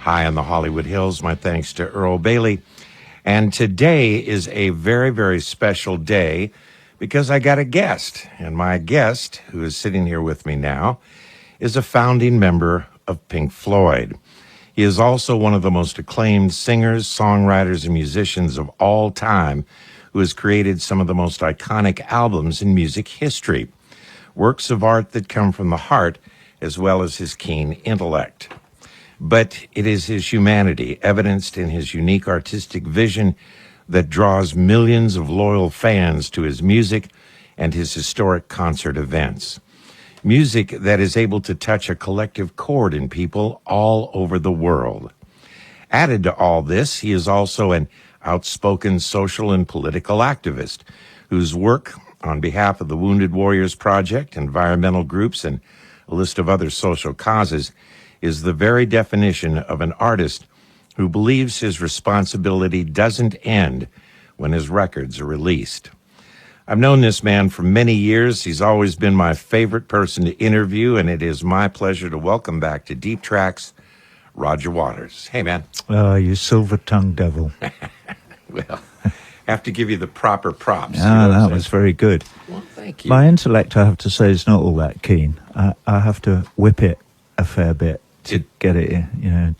high on the Hollywood Hills. My thanks to Earl Bailey. And today is a very, very special day because I got a guest. And my guest, who is sitting here with me now, is a founding member of Pink Floyd. He is also one of the most acclaimed singers, songwriters, and musicians of all time who has created some of the most iconic albums in music history. Works of art that come from the heart, as well as his keen intellect. But it is his humanity, evidenced in his unique artistic vision, that draws millions of loyal fans to his music and his historic concert events. Music that is able to touch a collective chord in people all over the world. Added to all this, he is also an outspoken social and political activist whose work on behalf of the Wounded Warriors Project, environmental groups, and a list of other social causes is the very definition of an artist who believes his responsibility doesn't end when his records are released. I've known this man for many years. He's always been my favorite person to interview, and it is my pleasure to welcome back to Deep Tracks, Roger Waters. Hey, man. Oh, you silver-tongued devil. Well, I have to give you the proper props. That was very good. Well, thank you. My intellect, I have to say, is not all that keen. I have to whip it a fair bit to get it,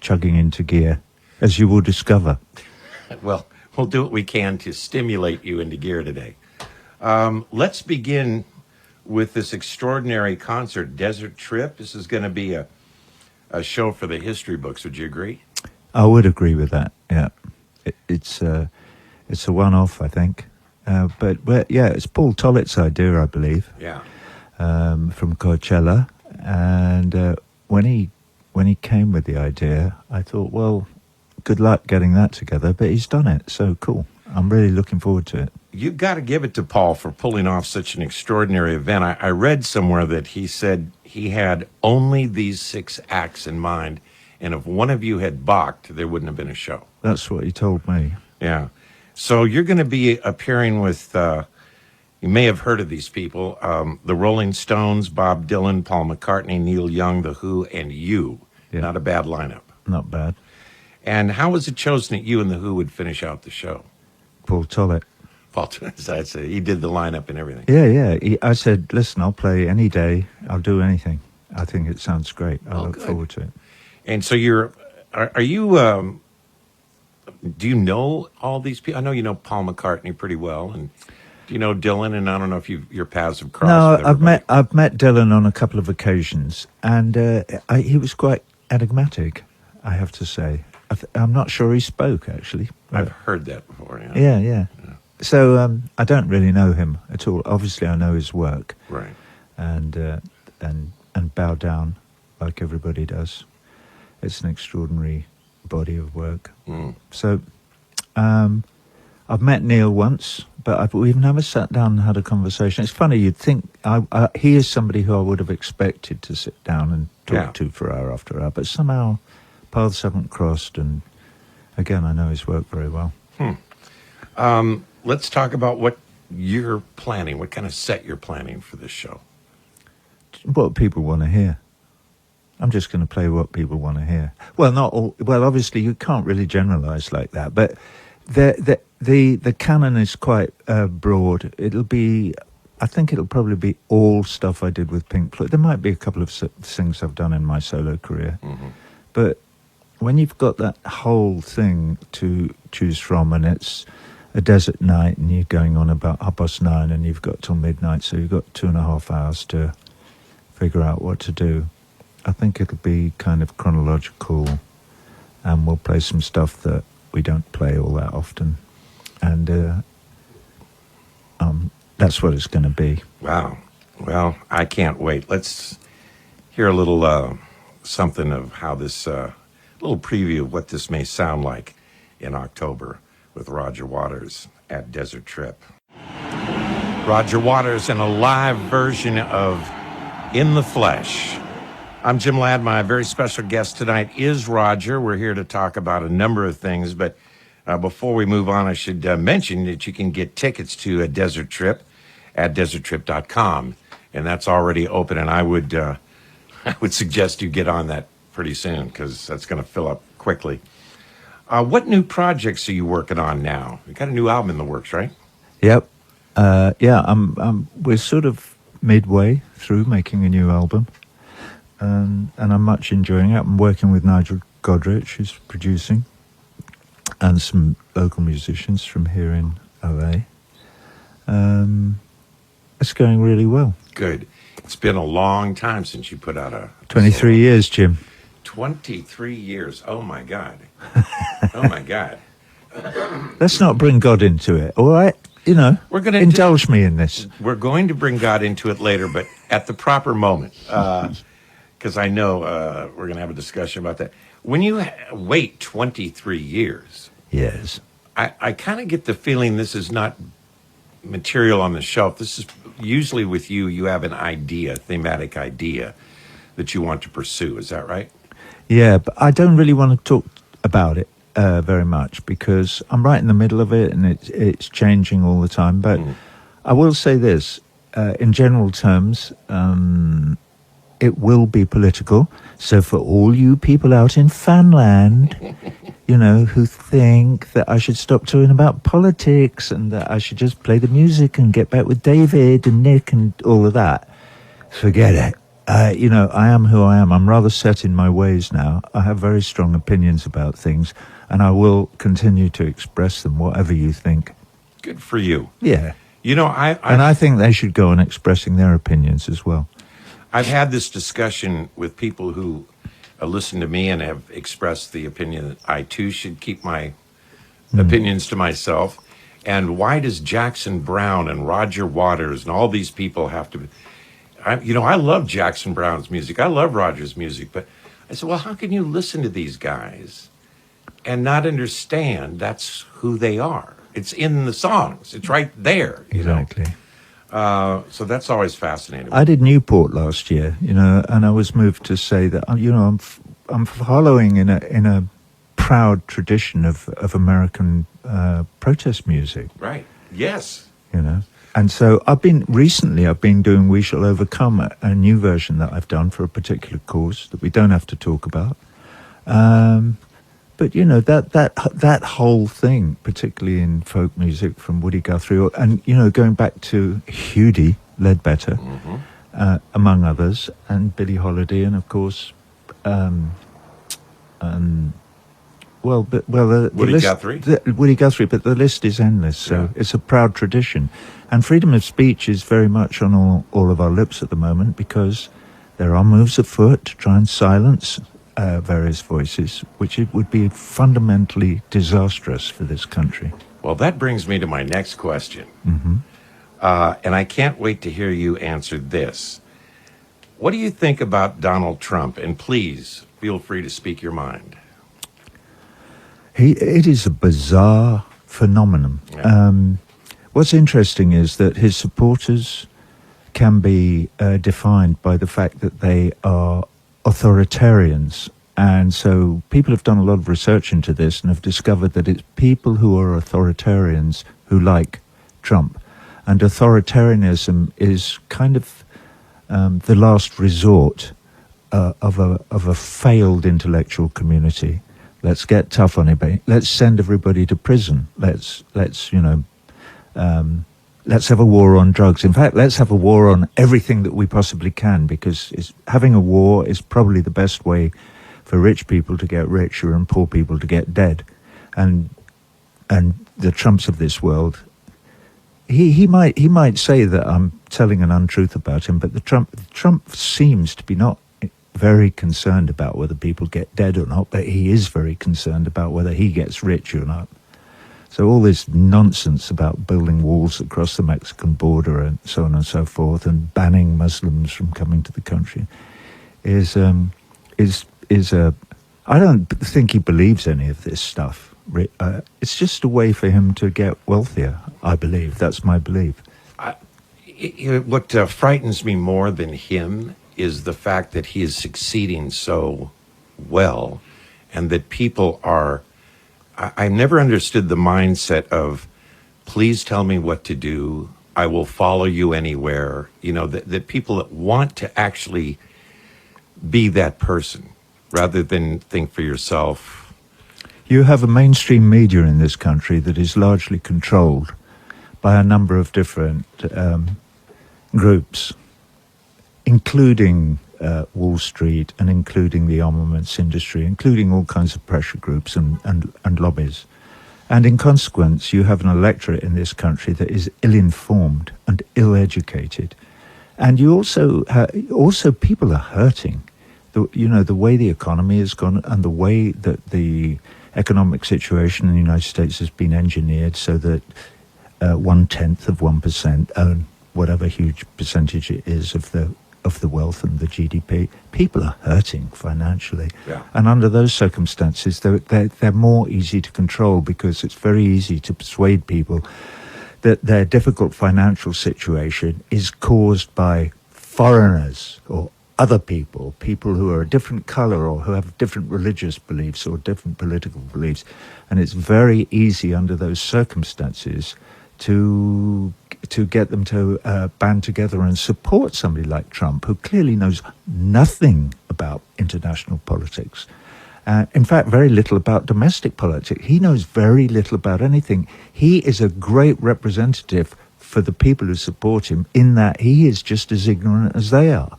chugging into gear, as you will discover. Well, we'll do what we can to stimulate you into gear today. Let's begin with this extraordinary concert, Desert Trip. This is going to be a show for the history books. Would you agree? I would agree with that, yeah. It's a one-off, I think. But it's Paul Tollett's idea, I believe. Yeah. From Coachella. And when he came with the idea, I thought, well, good luck getting that together. But he's done it, so cool. I'm really looking forward to it. You've got to give it to Paul for pulling off such an extraordinary event. I read somewhere that he said he had only these 6 acts in mind, and if one of you had balked, there wouldn't have been a show. That's what he told me. Yeah. So you're going to be appearing with, you may have heard of these people, the Rolling Stones, Bob Dylan, Paul McCartney, Neil Young, The Who, and you. Yeah. Not a bad lineup. Not bad. And how was it chosen that you and The Who would finish out the show? Paul Tollett. I'd say he did the lineup and everything. Yeah. I said, listen, I'll play any day. I'll do anything. I think it sounds great. I look forward to it. And so are you, do you know all these people? I know you know Paul McCartney pretty well, and do you know Dylan? And I don't know if your paths have crossed. No, I've met Dylan on a couple of occasions, and he was quite enigmatic, I have to say. I'm not sure he spoke, actually. I've heard that before. Yeah. So I don't really know him at all. Obviously, I know his work, right? And bow down like everybody does. It's an extraordinary body of work. So I've met Neil once, but we've never sat down and had a conversation. It's funny, you'd think he is somebody who I would have expected to sit down and talk to for hour after hour, but somehow paths haven't crossed, and again, I know his work very well. Let's talk about what you're planning, what kind of set you're planning for this show. What people want to hear. I'm just going to play what people want to hear. Well, not all. Well, obviously, you can't really generalize like that. But the canon is quite broad. I think it'll probably be all stuff I did with Pink Floyd. There might be a couple of things I've done in my solo career. Mm-hmm. But when you've got that whole thing to choose from, and it's a desert night, and you're going on about 9:30, and you've got till midnight, so you've got 2.5 hours to figure out what to do. I think it'll be kind of chronological, and we'll play some stuff that we don't play all that often, and that's what it's going to be. Wow. Well, I can't wait. Let's hear a little something of how this, little preview of what this may sound like in October with Roger Waters at Desert Trip. Roger Waters in a live version of In the Flesh. I'm Jim Ladd. My very special guest tonight is Roger. We're here to talk about a number of things, but before we move on, I should mention that you can get tickets to a Desert Trip at deserttrip.com, and that's already open, and I would suggest you get on that pretty soon, because that's going to fill up quickly. What new projects are you working on now? You got a new album in the works, right? Yep. Yeah, we're sort of midway through making a new album, and I'm much enjoying it. I'm working with Nigel Godrich, who's producing, and some local musicians from here in LA. It's going really well. Good. It's been a long time since you put out a 23 years, Jim. 23 years. Oh, my God. Oh, my God. Let's not bring God into it, all right? You know, We're gonna indulge me in this. We're going to bring God into it later, but at the proper moment, because I know we're going to have a discussion about that. When you wait 23 years, Yes. I kind of get the feeling this is not material on the shelf. This is usually with you, you have an idea, thematic idea that you want to pursue. Is that right? Yeah, but I don't really want to talk about it very much because I'm right in the middle of it and it's changing all the time. But I will say this, in general terms, it will be political. So for all you people out in fanland, you know, who think that I should stop talking about politics and that I should just play the music and get back with David and Nick and all of that, forget it. You know, I am who I am. I'm rather set in my ways now. I have very strong opinions about things, and I will continue to express them, whatever you think. Good for you. Yeah. You know, I think they should go on expressing their opinions as well. I've had this discussion with people who listen to me and have expressed the opinion that I too should keep my opinions to myself. And why does Jackson Browne and Roger Waters and all these people have to... I love Jackson Browne's music. I love Roger's music. But I said, well, how can you listen to these guys and not understand that's who they are? It's in the songs. It's right there. Exactly. So that's always fascinating. I did Newport last year, you know, and I was moved to say that, you know, I'm following in a proud tradition of American protest music. Right. Yes. You know. And so I've been doing We Shall Overcome, a new version that I've done for a particular cause that we don't have to talk about. But, you know, that whole thing, particularly in folk music from Woody Guthrie, and, you know, going back to Hughie Ledbetter, among others, and Billie Holiday, and, of course, Woody Guthrie. Woody Guthrie, but the list is endless, so it's a proud tradition. And freedom of speech is very much on all of our lips at the moment because there are moves afoot to try and silence various voices, which it would be fundamentally disastrous for this country. Well, that brings me to my next question. And I can't wait to hear you answer this. What do you think about Donald Trump? And please, feel free to speak your mind. It is a bizarre phenomenon. Yeah. What's interesting is that his supporters can be defined by the fact that they are authoritarians. And so people have done a lot of research into this and have discovered that it's people who are authoritarians who like Trump. And authoritarianism is kind of the last resort of a failed intellectual community. Let's get tough on everybody. Let's send everybody to prison. Let's have a war on drugs. In fact, let's have a war on everything that we possibly can, because having a war is probably the best way for rich people to get richer and poor people to get dead. And the Trumps of this world, he might say that I'm telling an untruth about him, but Trump seems to be not very concerned about whether people get dead or not, but he is very concerned about whether he gets rich or not. So all this nonsense about building walls across the Mexican border and so on and so forth, and banning Muslims from coming to the country, is I don't think he believes any of this stuff. It's just a way for him to get wealthier, I believe. That's my belief. What frightens me more than him is the fact that he is succeeding so well, and that people are... I've never understood the mindset of, please tell me what to do, I will follow you anywhere. You know, that people that want to actually be that person, rather than think for yourself, You have a mainstream media in this country that is largely controlled by a number of different groups, including Wall Street and including the armaments industry, including all kinds of pressure groups and lobbies. And in consequence, you have an electorate in this country that is ill-informed and ill-educated. And you also people are hurting. The way the economy has gone and the way that the economic situation in the United States has been engineered so that 0.1% own whatever huge percentage it is of the wealth and the GDP. People are hurting financially. Yeah. And under those circumstances, they're more easy to control because it's very easy to persuade people that their difficult financial situation is caused by foreigners or other people who are a different color or who have different religious beliefs or different political beliefs. And it's very easy under those circumstances to get them to band together and support somebody like Trump, who clearly knows nothing about international politics. In fact, very little about domestic politics. He knows very little about anything. He is a great representative for the people who support him in that he is just as ignorant as they are,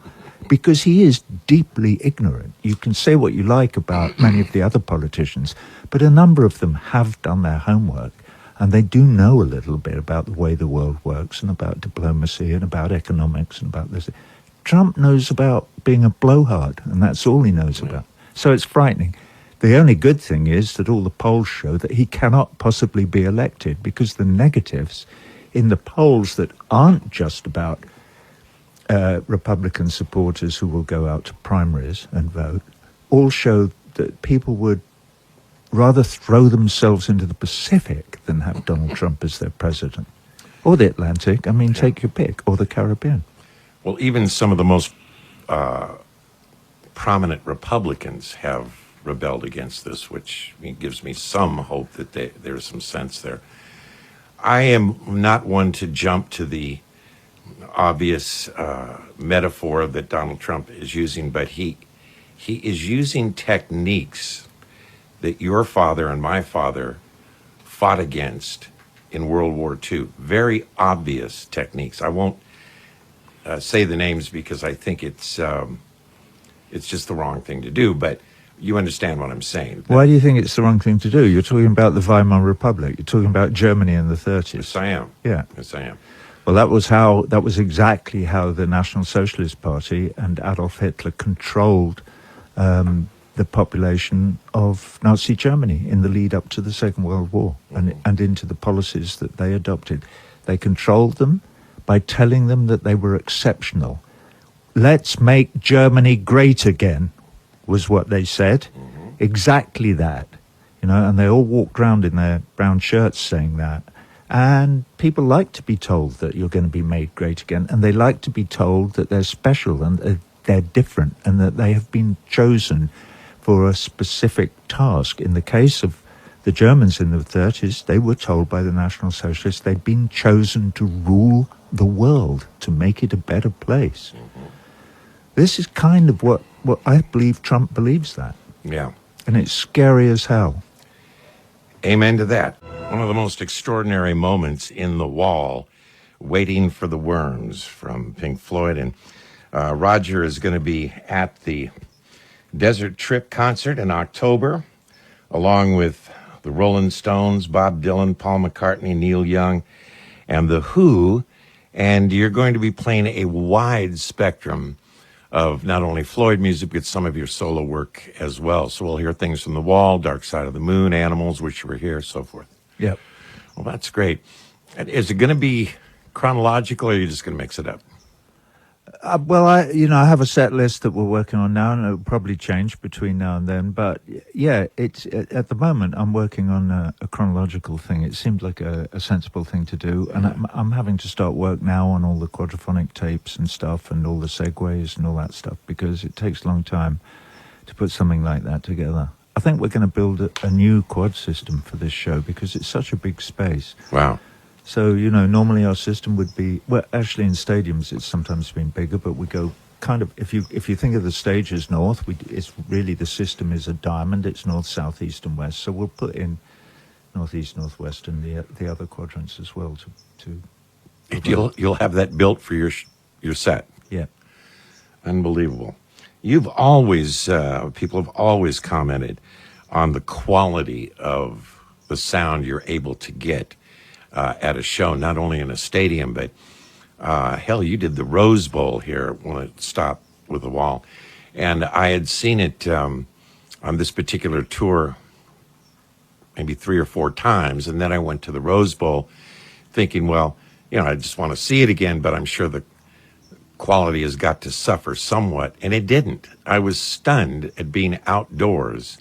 because he is deeply ignorant. You can say what you like about many of the other politicians, but a number of them have done their homework, and they do know a little bit about the way the world works and about diplomacy and about economics and about this. Trump knows about being a blowhard, and that's all he knows about. So it's frightening. The only good thing is that all the polls show that he cannot possibly be elected, because the negatives in the polls that aren't just about Republican supporters who will go out to primaries and vote all show that people would rather throw themselves into the Pacific than have Donald Trump as their president. Or the Atlantic, I mean, take your pick, or the Caribbean. Well, even some of the most prominent Republicans have rebelled against this, which gives me some hope that there's some sense there. I am not one to jump to the obvious metaphor that Donald Trump is using, but he is using techniques that your father and my father fought against in World War II. Very obvious techniques. I won't say the names because I think it's just the wrong thing to do, but you understand what I'm saying. Why do you think it's the wrong thing to do? You're talking about the Weimar Republic. You're talking about Germany in the 30s. Yes, I am. Yeah. Yes, I am. Well, that was exactly how the National Socialist Party and Adolf Hitler controlled the population of Nazi Germany in the lead up to the Second World War, and into the policies that they adopted. They controlled them by telling them that they were exceptional. Let's make Germany great again, was what they said. Mm-hmm. Exactly that. And they all walked around in their brown shirts saying that. And people like to be told that you're going to be made great again, and they like to be told that they're special and they're different and that they have been chosen for a specific task. In the case of the Germans in the 30s, they were told by the National Socialists they'd been chosen to rule the world, to make it a better place. Mm-hmm. This is kind of what I believe Trump believes that. Yeah. And it's scary as hell. Amen to that. One of the most extraordinary moments in The Wall, Waiting for the Worms from Pink Floyd. And Roger is going to be at the Desert Trip concert in October, along with the Rolling Stones, Bob Dylan, Paul McCartney, Neil Young, and The Who. And you're going to be playing a wide spectrum of not only Floyd music, but some of your solo work as well. So we'll hear things from The Wall, Dark Side of the Moon, Animals, Wish You Were Here, so forth. Yep. Well, that's great. Is it going to be chronological, or are you just going to mix it up? I have a set list that we're working on now, and it'll probably change between now and then. But yeah, it's at the moment I'm working on a chronological thing. It seems like a sensible thing to do, and I'm having to start work now on all the quadraphonic tapes and stuff, and all the segues and all that stuff, because it takes a long time to put something like that together. I think we're going to build a new quad system for this show because it's such a big space. Wow. So, normally our system would be, well, actually in stadiums it's sometimes been bigger, but we go kind of, if you think of the stage as north, it's really, the system is a diamond. It's north, south, east, and west. So we'll put in northeast, northwest, and the other quadrants as well to You'll have that built for your set. yeah. Unbelievable. You've always people have always commented on the quality of the sound you're able to get at a show, not only in a stadium, but hell, you did the Rose Bowl here when it stopped with the wall, and I had seen it on this particular tour maybe 3 or 4 times, and then I went to the Rose Bowl thinking, well, I just want to see it again, but I'm sure the quality has got to suffer somewhat, and it didn't. I was stunned at being outdoors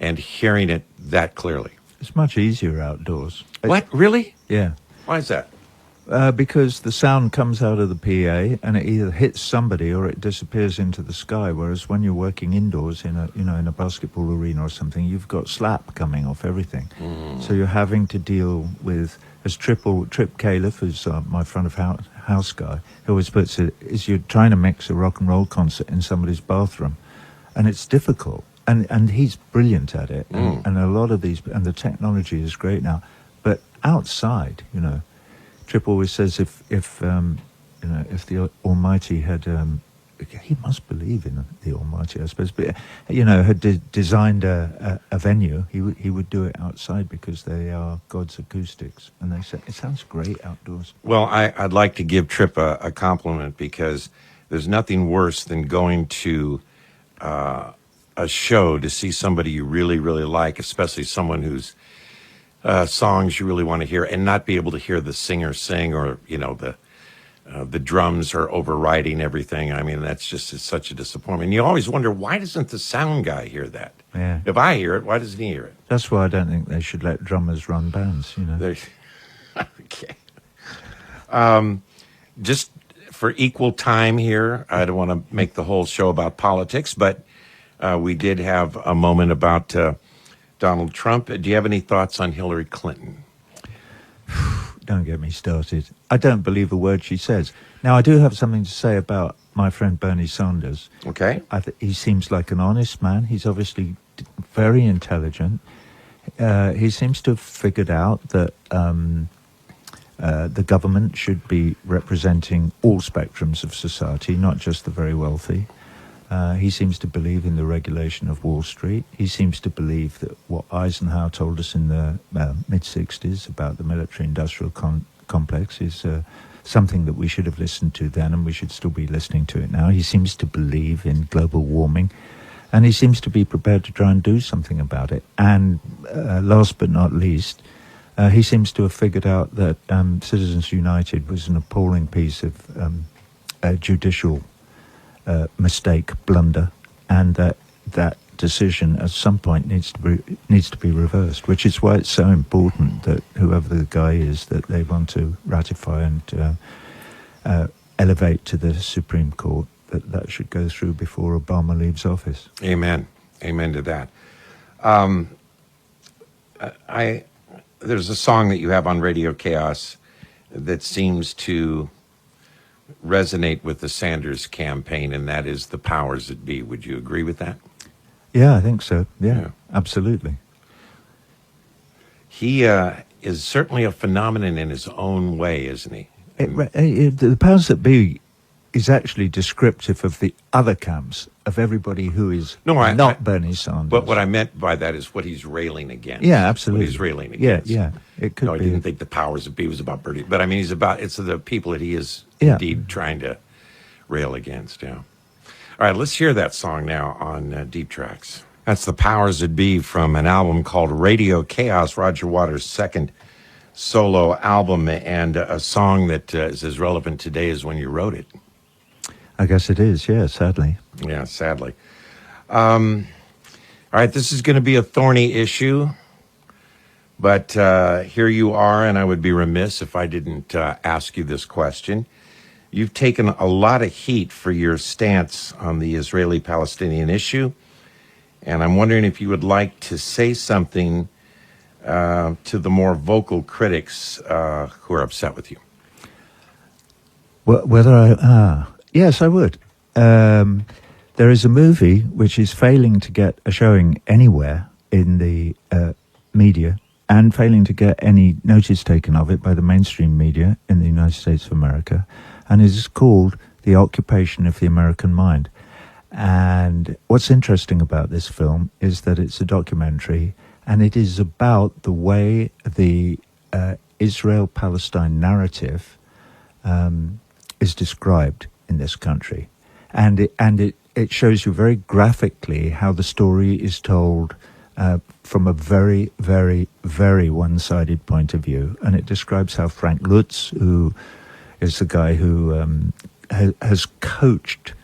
and hearing it that clearly. It's much easier outdoors. What? Really? Yeah. Why is that? Because the sound comes out of the PA and it either hits somebody or it disappears into the sky. Whereas when you're working indoors in a basketball arena or something, you've got slap coming off everything. So you're having to deal with, as Trip Califf, who's my front of house guy, who always puts it, is you're trying to mix a rock and roll concert in somebody's bathroom, and it's difficult. And he's brilliant at it, and a lot of these, and the technology is great now. But outside, Trip always says if the Almighty had, he must believe in the Almighty, I suppose, but had designed a venue, he would do it outside because they are God's acoustics, and they say it sounds great outdoors. Well, I'd like to give Trip a compliment, because there's nothing worse than going to a show to see somebody you really, really like, especially someone whose songs you really want to hear, and not be able to hear the singer sing, or the drums are overriding everything. I mean, it's such a disappointment. You always wonder, why doesn't the sound guy hear that? Yeah. If I hear it, why doesn't he hear it? That's why I don't think they should let drummers run bands. Okay. Just for equal time here, I don't want to make the whole show about politics, but we did have a moment about Donald Trump. Do you have any thoughts on Hillary Clinton? Don't get me started. I don't believe a word she says. Now, I do have something to say about my friend Bernie Sanders. Okay. He seems like an honest man. He's obviously very intelligent. He seems to have figured out that the government should be representing all spectrums of society, not just the very wealthy. He seems to believe in the regulation of Wall Street. He seems to believe that what Eisenhower told us in the mid-'60s about the military-industrial complex is something that we should have listened to then, and we should still be listening to it now. He seems to believe in global warming, and he seems to be prepared to try and do something about it. And last but not least, he seems to have figured out that Citizens United was an appalling piece of judicial mistake, blunder, and that decision at some point needs to be reversed, which is why it's so important that whoever the guy is that they want to ratify and elevate to the Supreme Court, that should go through before Obama leaves office. Amen to that. There's a song that you have on Radio Chaos that seems to resonate with the Sanders campaign, and that is The Powers That Be. Would you agree with that? Yeah, I think so. Yeah. Absolutely. He is certainly a phenomenon in his own way, isn't he? The powers that be is actually descriptive of the other camps, of everybody who is not Bernie Sanders. But what I meant by that is what he's railing against. Yeah, absolutely. What he's railing against. Yeah. It could be. I didn't think The Powers That Be was about Bernie, but I mean, it's the people that he is indeed trying to rail against. Yeah. All right, let's hear that song now on Deep Tracks. That's The Powers That Be from an album called Radio Chaos, Roger Waters' second solo album, and a song that is as relevant today as when you wrote it. I guess it is, yeah, sadly. Yeah, sadly. All right, this is going to be a thorny issue, but here you are, and I would be remiss if I didn't ask you this question. You've taken a lot of heat for your stance on the Israeli-Palestinian issue, and I'm wondering if you would like to say something to the more vocal critics who are upset with you. Yes, I would. there is a movie which is failing to get a showing anywhere in the media and failing to get any notice taken of it by the mainstream media in the United States of America, and it is called The Occupation of the American Mind. And what's interesting about this film is that it's a documentary, and it is about the way the Israel-Palestine narrative is described in this country. And it shows you very graphically how the story is told from a very, very, very one-sided point of view. And it describes how Frank Lutz, who is the guy who has coached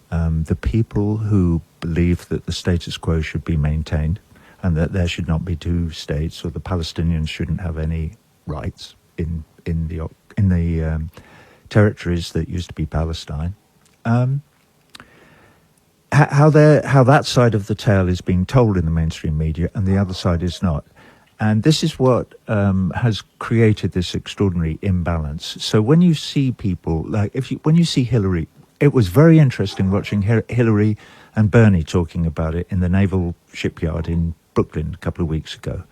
the people who believe that the status quo should be maintained and that there should not be two states, or the Palestinians shouldn't have any rights in the territories that used to be Palestine. How that side of the tale is being told in the mainstream media and the other side is not. And this is what has created this extraordinary imbalance. So when you see people, like when you see Hillary, it was very interesting watching Hillary and Bernie talking about it in the naval shipyard in Brooklyn a couple of weeks ago.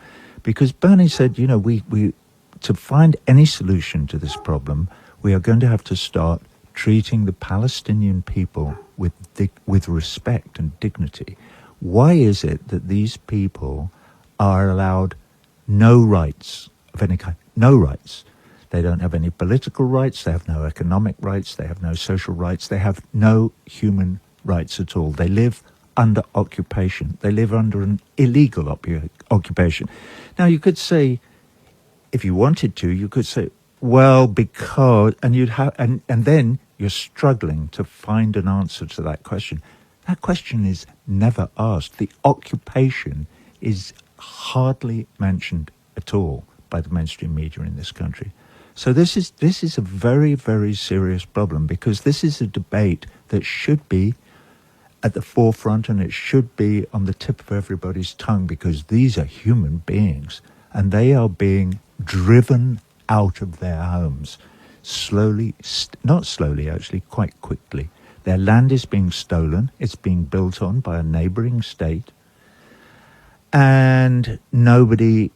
Because Bernie said, we to find any solution to this problem, we are going to have to start treating the Palestinian people with respect and dignity. Why is it that these people are allowed no rights of any kind? No rights. They don't have any political rights. They have no economic rights. They have no social rights. They have no human rights at all. They live under occupation. They live under an illegal occupation. Now, you could say, if you wanted to, you could say, well, because, and you'd have, and then you're struggling to find an answer to that question. That question is never asked. The occupation is hardly mentioned at all by the mainstream media in this country. So this is a very, very serious problem, because this is a debate that should be at the forefront, and it should be on the tip of everybody's tongue, because these are human beings and they are being driven out of their homes slowly, not slowly actually, quite quickly. Their land is being stolen. It's being built on by a neighboring state, and nobody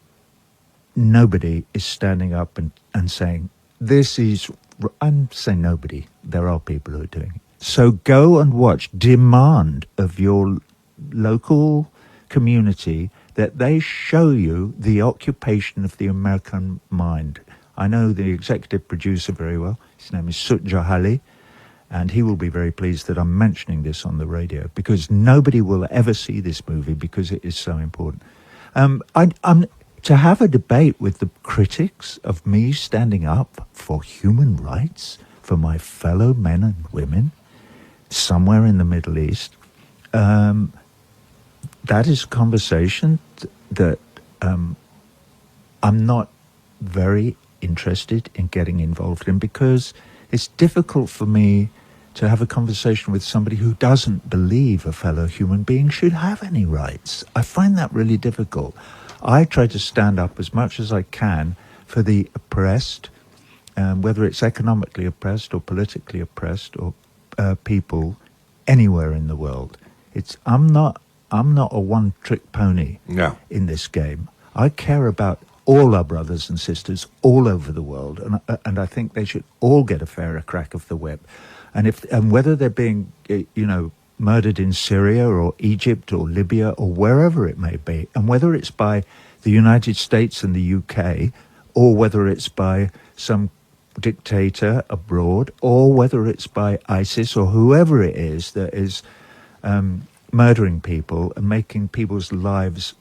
is standing up and saying, this is, I'm saying nobody, there are people who are doing it. So go and watch, demand of your local community that they show you the occupation of the American mind. I know the executive producer very well. His name is Sut Johali, and he will be very pleased that I'm mentioning this on the radio, because nobody will ever see this movie because it is so important. To have a debate with the critics of me standing up for human rights for my fellow men and women somewhere in the Middle East, that is a conversation that I'm not very interested in getting involved in, because it's difficult for me to have a conversation with somebody who doesn't believe a fellow human being should have any rights. I find that really difficult. I try to stand up as much as I can for the oppressed, whether it's economically oppressed or politically oppressed, or people anywhere in the world. I'm not a one-trick pony in this game. I care about all our brothers and sisters all over the world, and I think they should all get a fairer crack of the whip. And whether they're being, murdered in Syria or Egypt or Libya or wherever it may be, and whether it's by the United States and the UK, or whether it's by some dictator abroad, or whether it's by ISIS or whoever it is that is murdering people and making people's lives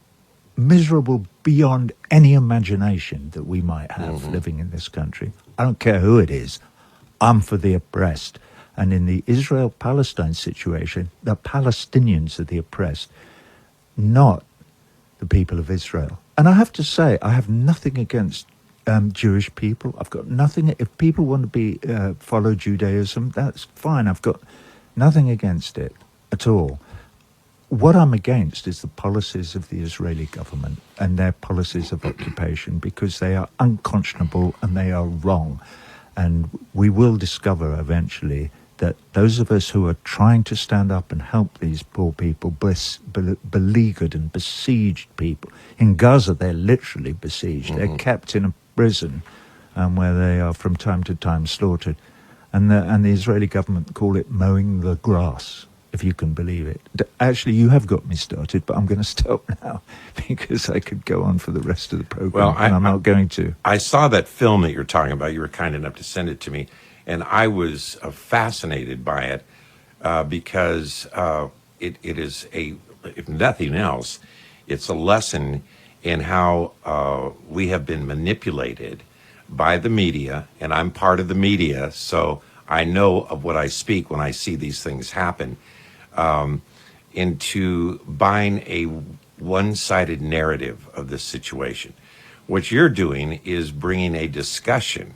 miserable beyond any imagination that we might have living in this country. I don't care who it is. I'm for the oppressed. And in the Israel-Palestine situation, the Palestinians are the oppressed, not the people of Israel. And I have to say, I have nothing against Jewish people. I've got nothing. If people want to follow Judaism, that's fine. I've got nothing against it at all. What I'm against is the policies of the Israeli government and their policies of occupation, because they are unconscionable and they are wrong. And we will discover eventually that those of us who are trying to stand up and help these poor people, beleaguered and besieged people. In Gaza, they're literally besieged. They're kept in a prison where they are from time to time slaughtered. And the Israeli government call it mowing the grass, if you can believe it. Actually, you have got me started, but I'm going to stop now because I could go on for the rest of the program, and I'm not going to. I saw that film that you're talking about. You were kind enough to send it to me, and I was fascinated by it because it is if nothing else, it's a lesson in how we have been manipulated by the media, and I'm part of the media, so I know of what I speak when I see these things happen, into buying a one-sided narrative of this situation. What you're doing is bringing a discussion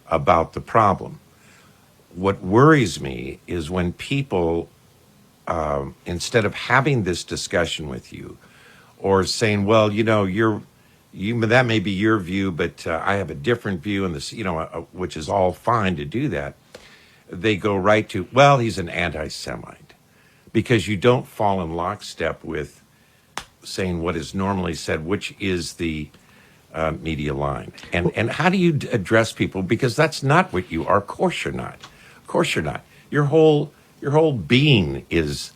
about the problem. What worries me is when people, instead of having this discussion with you, or saying, well, that may be your view, but I have a different view, and this, which is all fine to do that. They go right to, well, he's an anti-Semite, because you don't fall in lockstep with saying what is normally said, which is the media line. And how do you address people? Because that's not what you are. Of course you're not. Of course you're not. Your whole being is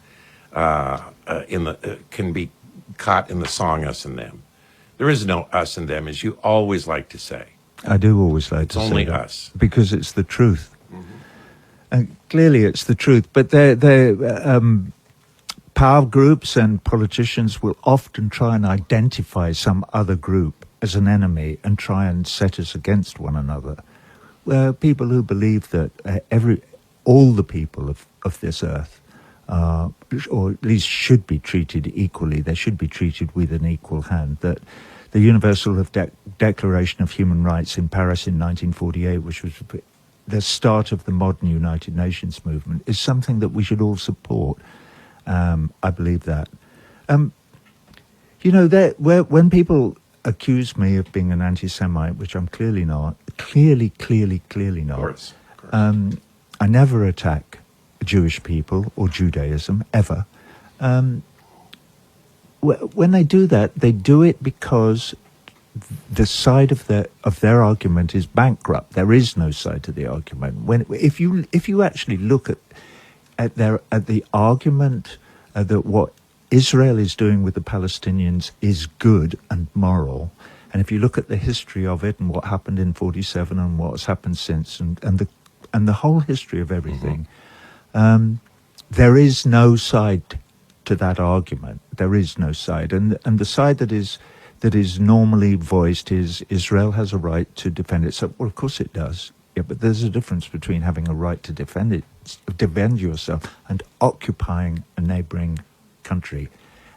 can be caught in the song "Us and Them." There is no us and them, as you always like to say. I do always like to say only that, us, because it's the truth. And clearly it's the truth. But power groups and politicians will often try and identify some other group as an enemy and try and set us against one another. People who believe that all the people of this earth, or at least should be treated equally, they should be treated with an equal hand, that the Universal Declaration of Human Rights in Paris in 1948, which was the start of the modern United Nations movement, is something that we should all support. I believe that. When people accuse me of being an anti-Semite, which I'm clearly not, clearly not. Of course. I never attack Jewish people or Judaism, ever. When they do that, they do it because the side of their argument is bankrupt. There is no side to the argument. If you actually look at the argument that what Israel is doing with the Palestinians is good and moral, and if you look at the history of it and what happened in 47 and what's happened since, and the whole history of everything, there is no side to that argument. There is no side, and the side that is normally voiced is Israel has a right to defend itself. Well, of course it does. Yeah, but there's a difference between having a right to defend yourself, and occupying a neighboring country,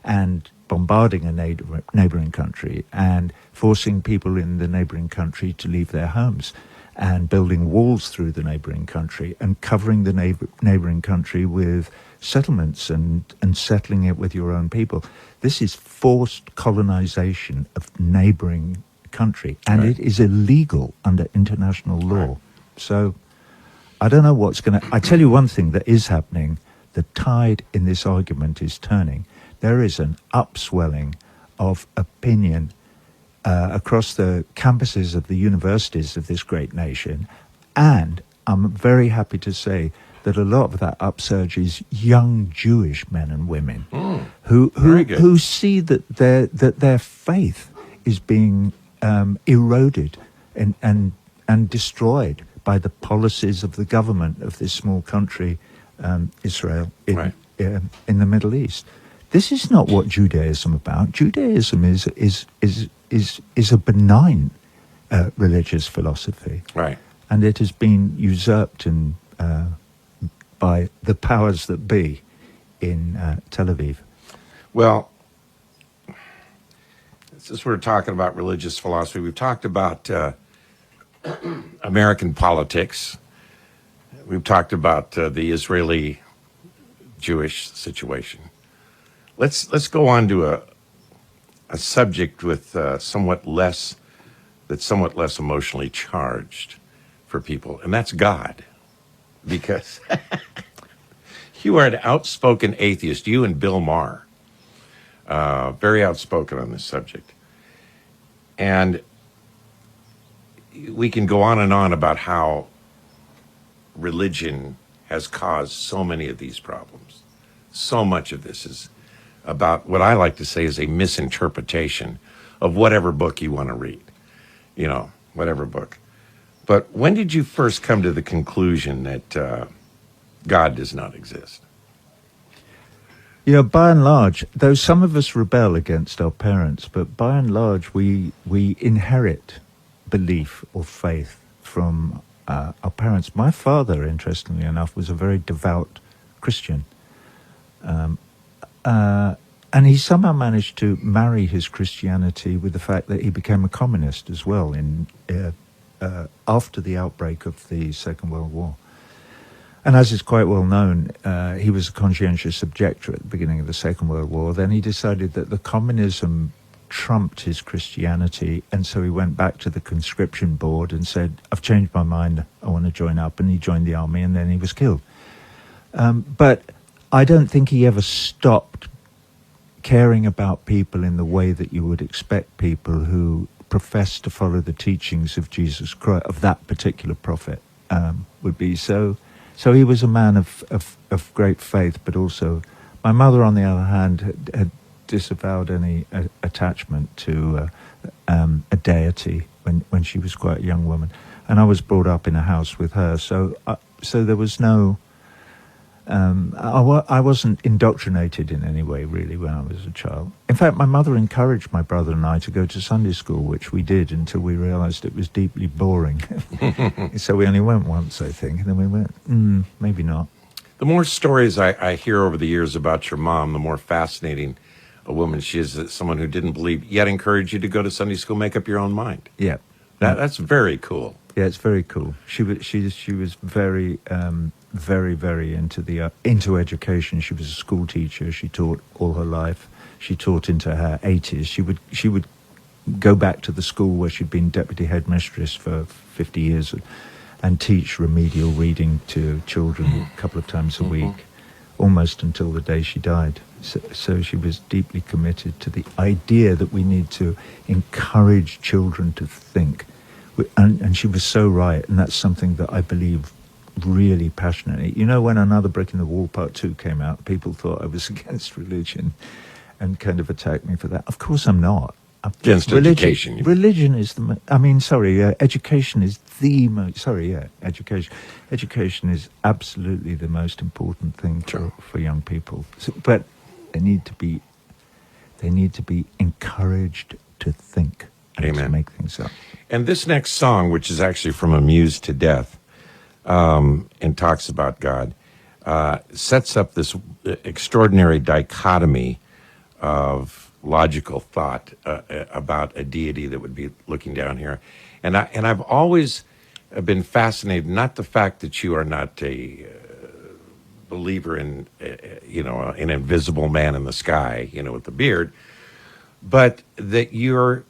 and bombarding a neighboring country, and forcing people in the neighboring country to leave their homes, and building walls through the neighboring country, and covering the neighboring country with settlements and settling it with your own people. This is forced colonization of neighboring country, and right. It is illegal under international law. Right. So I don't know what's going to... I tell you one thing that is happening. The tide in this argument is turning. There is an upswelling of opinion across the campuses of the universities of this great nation, and I'm very happy to say that a lot of that upsurge is young Jewish men and women who see that their faith is being eroded and destroyed by the policies of the government of this small country, Israel, in the Middle East. This is not what Judaism is about. Judaism is a benign religious philosophy, right? And it has been usurped by the powers that be in Tel Aviv. Well, since we're talking about religious philosophy, we've talked about American politics. We've talked about the Israeli-Jewish situation. Let's go on to a subject with somewhat less emotionally charged for people, and that's God. because you are an outspoken atheist, you and Bill Maher, very outspoken on this subject. And we can go on and on about how religion has caused so many of these problems. So much of this is about what I like to say is a misinterpretation of whatever book you want to read, whatever book. But when did you first come to the conclusion that God does not exist? Yeah, by and large, though some of us rebel against our parents, but by and large we inherit belief or faith from our parents. My father, interestingly enough, was a very devout Christian. And he somehow managed to marry his Christianity with the fact that he became a communist as well after the outbreak of the Second World War. And as is quite well known, he was a conscientious objector at the beginning of the Second World War. Then he decided that the communism trumped his Christianity, and so he went back to the conscription board and said, I've changed my mind, I want to join up, and he joined the army, and then he was killed. But I don't think he ever stopped caring about people in the way that you would expect people who profess to follow the teachings of Jesus Christ, of that particular prophet, would be. So he was a man of great faith, but also my mother, on the other hand, had disavowed any attachment to a deity when she was quite a young woman, and I was brought up in a house with her. So there was no. I wasn't indoctrinated in any way, really, when I was a child. In fact, my mother encouraged my brother and I to go to Sunday school, which we did until we realized it was deeply boring. So we only went once, I think, and then we went, maybe not. The more stories I hear over the years about your mom, the more fascinating a woman she is. Someone who didn't believe, yet encouraged you to go to Sunday school, make up your own mind. Yeah. That's very cool. Yeah, it's very cool. She was very, very, very into education. She was a school teacher. She taught all her life. She taught into her 80s. She would go back to the school where she'd been deputy headmistress for 50 years and teach remedial reading to children a couple of times a week, almost until the day she died. So she was deeply committed to the idea that we need to encourage children to think. And she was so right, and that's something that I believe really passionately. When Another Brick in the Wall Part 2 came out, people thought I was against religion and kind of attacked me for that. Of course I'm not. Against education. Religion is education is the most, education. Education is absolutely the most important thing for young people. But they need to be encouraged to think and Amen. to make things up. And this next song, which is actually from Amused to Death, and talks about God, sets up this extraordinary dichotomy of logical thought about a deity that would be looking down here. And I've always been fascinated, not the fact that you are not a believer in, an invisible man in the sky, with the beard, but that you're,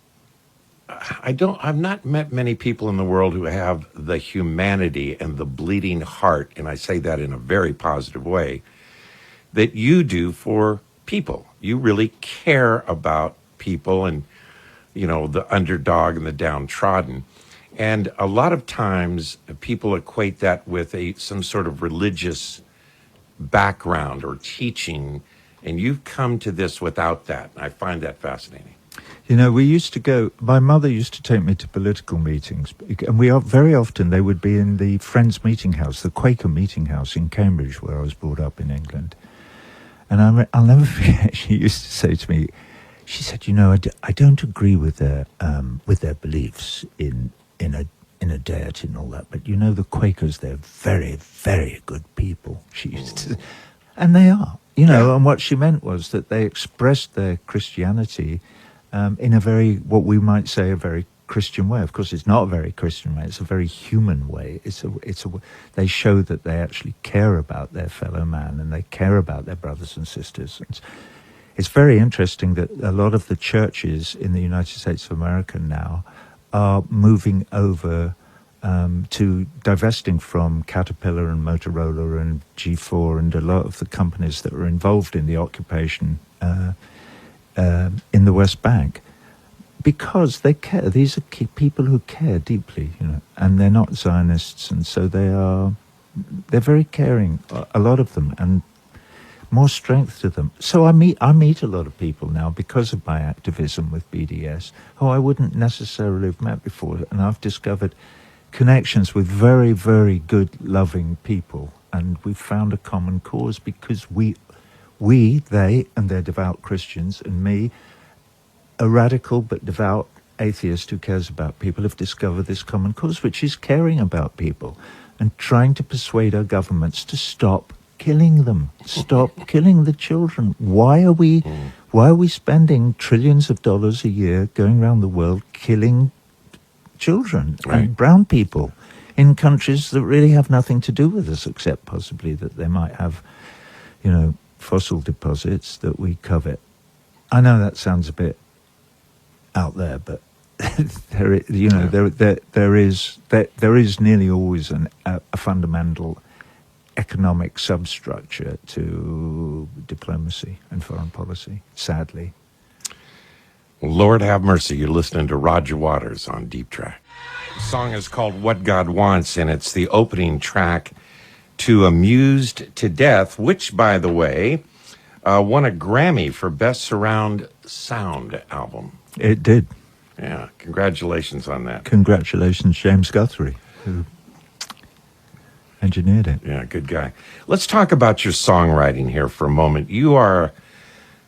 I've not met many people in the world who have the humanity and the bleeding heart, and I say that in a very positive way, that you do for people. You really care about people and, the underdog and the downtrodden. And a lot of times people equate that with some sort of religious background or teaching, and you've come to this without that. I find that fascinating. We used to go, my mother used to take me to political meetings, and very often they would be in the Friends Meeting House, the Quaker Meeting House in Cambridge, where I was brought up in England. And I'll never forget, she used to say to me, she said, I don't agree with their beliefs in a deity and all that, but the Quakers, they're very, very good people, she used to say. And they are, and what she meant was that they expressed their Christianity in a very, what we might say, a very Christian way. Of course, it's not a very Christian way. It's a very human way. They show that they actually care about their fellow man and they care about their brothers and sisters. It's very interesting that a lot of the churches in the United States of America now are moving over to divesting from Caterpillar and Motorola and G4 and a lot of the companies that were involved in the occupation in the West Bank, because they care. These are people who care deeply, and they're not Zionists, and so they're very caring, a lot of them, and more strength to them. So I meet a lot of people now because of my activism with BDS who I wouldn't necessarily have met before, and I've discovered connections with very, very good, loving people, and we've found a common cause because they, and they're devout Christians, and me, a radical but devout atheist who cares about people, have discovered this common cause, which is caring about people and trying to persuade our governments to stop killing them, stop killing the children. Why are we spending trillions of dollars a year going around the world killing children and brown people in countries that really have nothing to do with us, except possibly that they might have, fossil deposits that we covet? I know that sounds a bit out there, but there is nearly always a fundamental economic substructure to diplomacy and foreign policy, sadly. Lord have mercy. You're listening to Roger Waters on Deep Track. The song is called What God Wants, and it's the opening track to Amused to Death, which, by the way, won a Grammy for Best Surround Sound Album. It did. Yeah, congratulations on that. Congratulations, James Guthrie, who engineered it. Yeah, good guy. Let's talk about your songwriting here for a moment. You are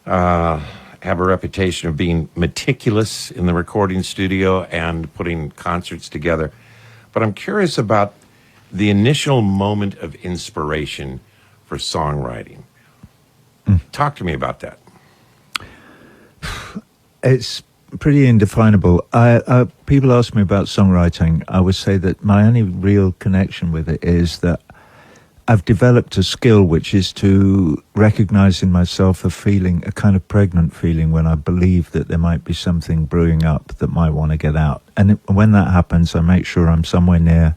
have a reputation of being meticulous in the recording studio and putting concerts together. But I'm curious about the initial moment of inspiration for songwriting. Talk to me about that. It's pretty indefinable. People ask me about songwriting. I would say that my only real connection with it is that I've developed a skill which is to recognize in myself a kind of pregnant feeling when I believe that there might be something brewing up that might want to get out. And when that happens, I make sure I'm somewhere near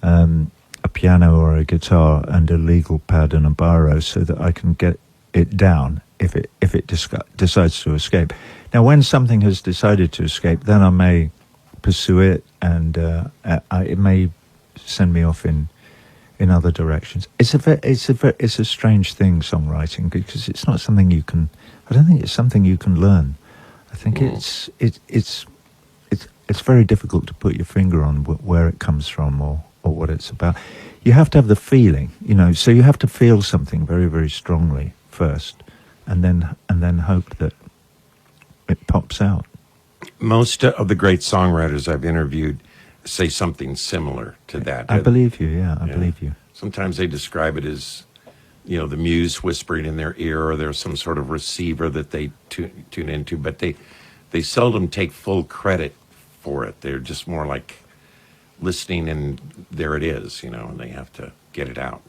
a piano or a guitar and a legal pad and a biro so that I can get it down if it decides to escape. Now, when something has decided to escape, then I may pursue it, and it may send me off in other directions. It's a strange thing, songwriting, because it's not something you can. I don't think it's something you can learn. I think it's very difficult to put your finger on where it comes from or what it's about. You have to have the feeling, So you have to feel something very, very strongly first, and then hope that it pops out. Most of the great songwriters I've interviewed say something similar to that. I believe you, I believe you. Sometimes they describe it as, the muse whispering in their ear, or there's some sort of receiver that they tune into, but they seldom take full credit for it. They're just more like listening, and there it is, and they have to get it out.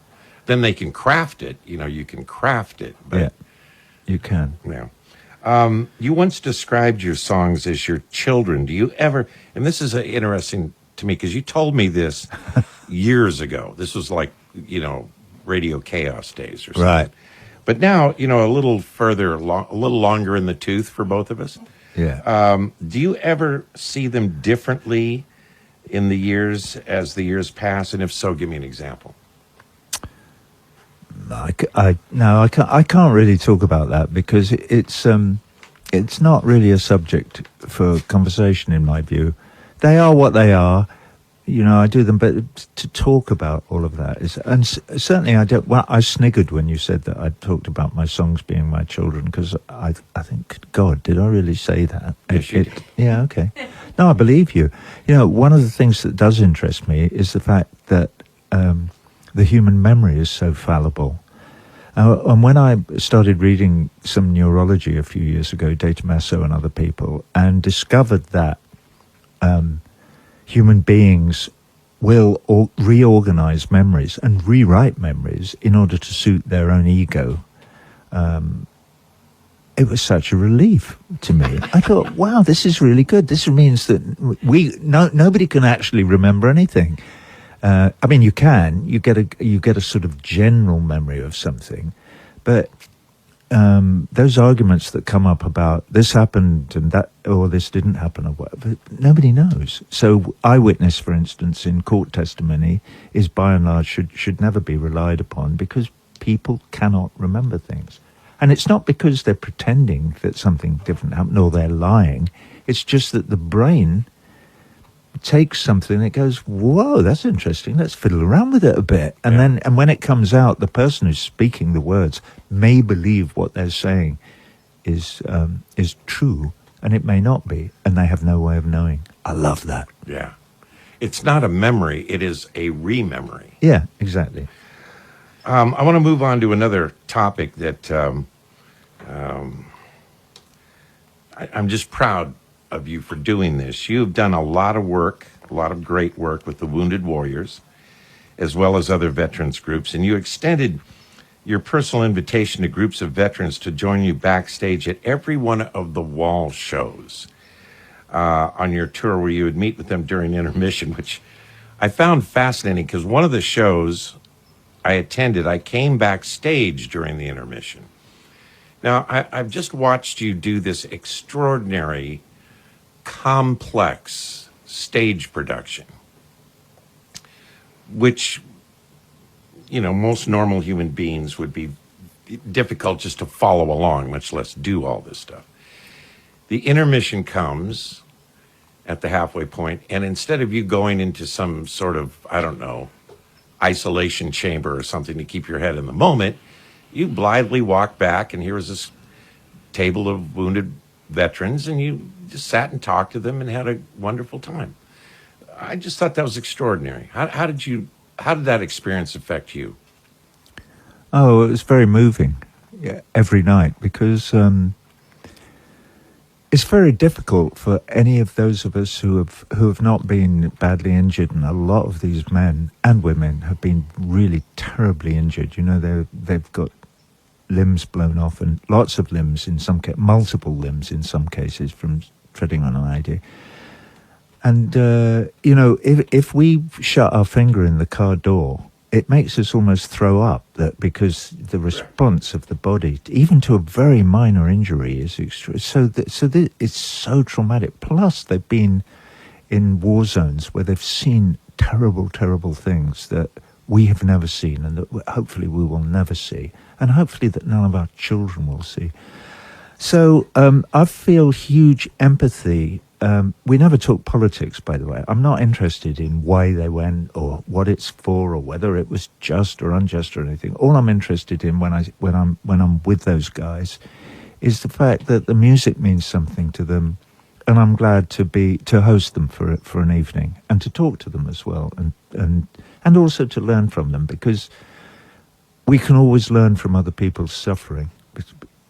Then they can craft it, you can craft it. But, yeah, you can. Yeah. You once described your songs as your children. Do you ever, and this is interesting to me because you told me this years ago. This was like, Radio Chaos days or something. Right. But now, a little further, a little longer in the tooth for both of us. Yeah. Do you ever see them differently in the years as the years pass? And if so, give me an example. I can't really talk about that because it's not really a subject for conversation in my view. They are what they are, I do them, but to talk about all of that is, and certainly I don't. Well, I sniggered when you said that I talked about my songs being my children because I think, God, did I really say that? Yes, you did. Yeah, okay. No, I believe you. One of the things that does interest me is the fact that the human memory is so fallible. And when I started reading some neurology a few years ago, Data Masso and other people, and discovered that human beings will reorganize memories and rewrite memories in order to suit their own ego, it was such a relief to me. I thought, wow, this is really good. This means that nobody can actually remember anything. I mean, you can. You get a sort of general memory of something, but those arguments that come up about this happened and that, or this didn't happen, or whatever, nobody knows. So eyewitness, for instance, in court testimony is by and large should never be relied upon, because people cannot remember things. And it's not because they're pretending that something different happened or they're lying. It's just that the brain takes something and it goes, whoa, that's interesting, let's fiddle around with it a bit. And then when it comes out, the person who's speaking the words may believe what they're saying is true, and it may not be, and they have no way of knowing. I love that. Yeah. It's not a memory, it is a rememory. Yeah, exactly. I want to move on to another topic that I'm just proud of you for doing this. You've done a lot of work, a lot of great work with the Wounded Warriors, as well as other veterans groups, and you extended your personal invitation to groups of veterans to join you backstage at every one of the wall shows on your tour, where you would meet with them during intermission, which I found fascinating, because one of the shows I attended, I came backstage during the intermission. Now, I've just watched you do this extraordinary, complex stage production, which, you know, most normal human beings would be difficult just to follow along, much less do all this stuff. The intermission comes at the halfway point, and instead of you going into some sort of, I don't know, isolation chamber or something to keep your head in the moment, you blithely walk back, and here was this table of wounded veterans, and you just sat and talked to them and had a wonderful time. I just thought that was extraordinary. How did that experience affect you? Oh, it was very moving, every night, because it's very difficult for any of those of us who have not been badly injured, and a lot of these men and women have been really terribly injured. You know, they've got limbs blown off, and lots of limbs in some cases, multiple limbs in some cases, from treading on an ID. And you know, if we shut our finger in the car door, it makes us almost throw up, that because the response of the body, even to a very minor injury, is it's so traumatic. Plus, they've been in war zones where they've seen terrible, terrible things that we have never seen, and that hopefully we will never see, and hopefully that none of our children will see. So I feel huge empathy. We never talk politics, by the way. I'm not interested in why they went or what it's for or whether it was just or unjust or anything. All I'm interested in when I'm with those guys is the fact that the music means something to them, and I'm glad to host them for an evening and to talk to them as well, and also to learn from them, because we can always learn from other people's suffering.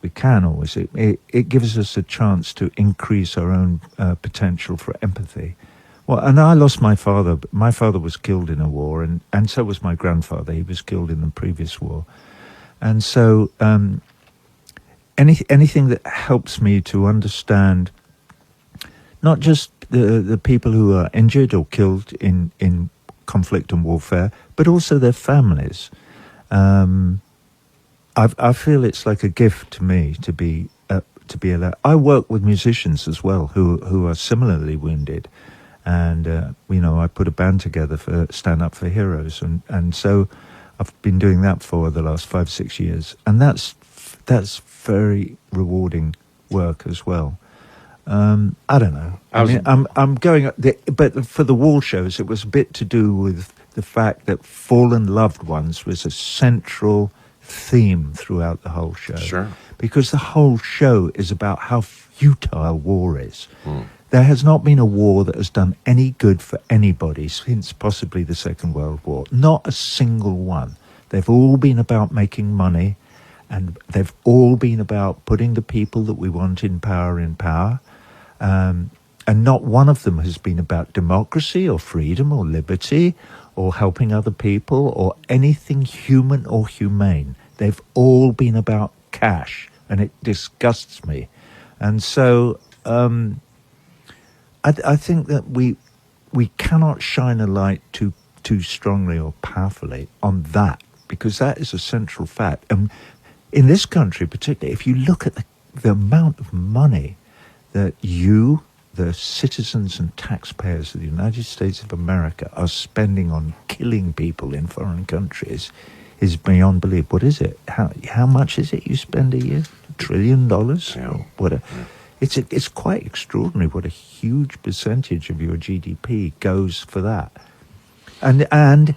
We can always. It gives us a chance to increase our own potential for empathy. Well, and I lost my father. My father was killed in a war, and so was my grandfather. He was killed in the previous war. And so anything that helps me to understand not just the people who are injured or killed in conflict and warfare, but also their families. I feel it's like a gift to me to be allowed. I work with musicians as well who are similarly wounded, and you know, I put a band together for Stand Up for Heroes, and so I've been doing that for the last 5-6 years, and that's very rewarding work as well. I don't know. I'm going, but for the wall shows, it was a bit to do with the fact that fallen loved ones was a central theme throughout the whole show. Sure. Because the whole show is about how futile war is. There has not been a war that has done any good for anybody since possibly the Second World War. Not a single one. They've all been about making money, and they've all been about putting the people that we want in power. And not one of them has been about democracy or freedom or liberty or helping other people or anything human or humane. They've all been about cash and it disgusts me. And so I think that we cannot shine a light too strongly or powerfully on that, because that is a central fact. And in this country particularly, if you look at the amount of money that you, the citizens and taxpayers of the United States of America, are spending on killing people in foreign countries, is beyond belief. What is it? How much is it you spend a year? $1 trillion? Yeah. What? Yeah. It's quite extraordinary what a huge percentage of your GDP goes for that. And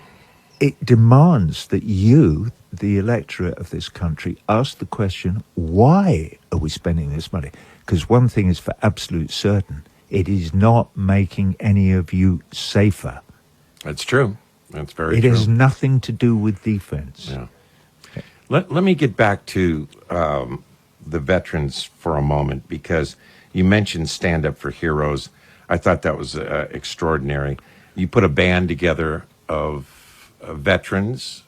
it demands that you, the electorate of this country, ask the question, why are we spending this money? Because one thing is for absolute certain, it is not making any of you safer. That's true. That's very It true. has nothing to do with defense. Yeah. Let me get back to the veterans for a moment, because you mentioned Stand Up for Heroes. I thought that was extraordinary. You put a band together of veterans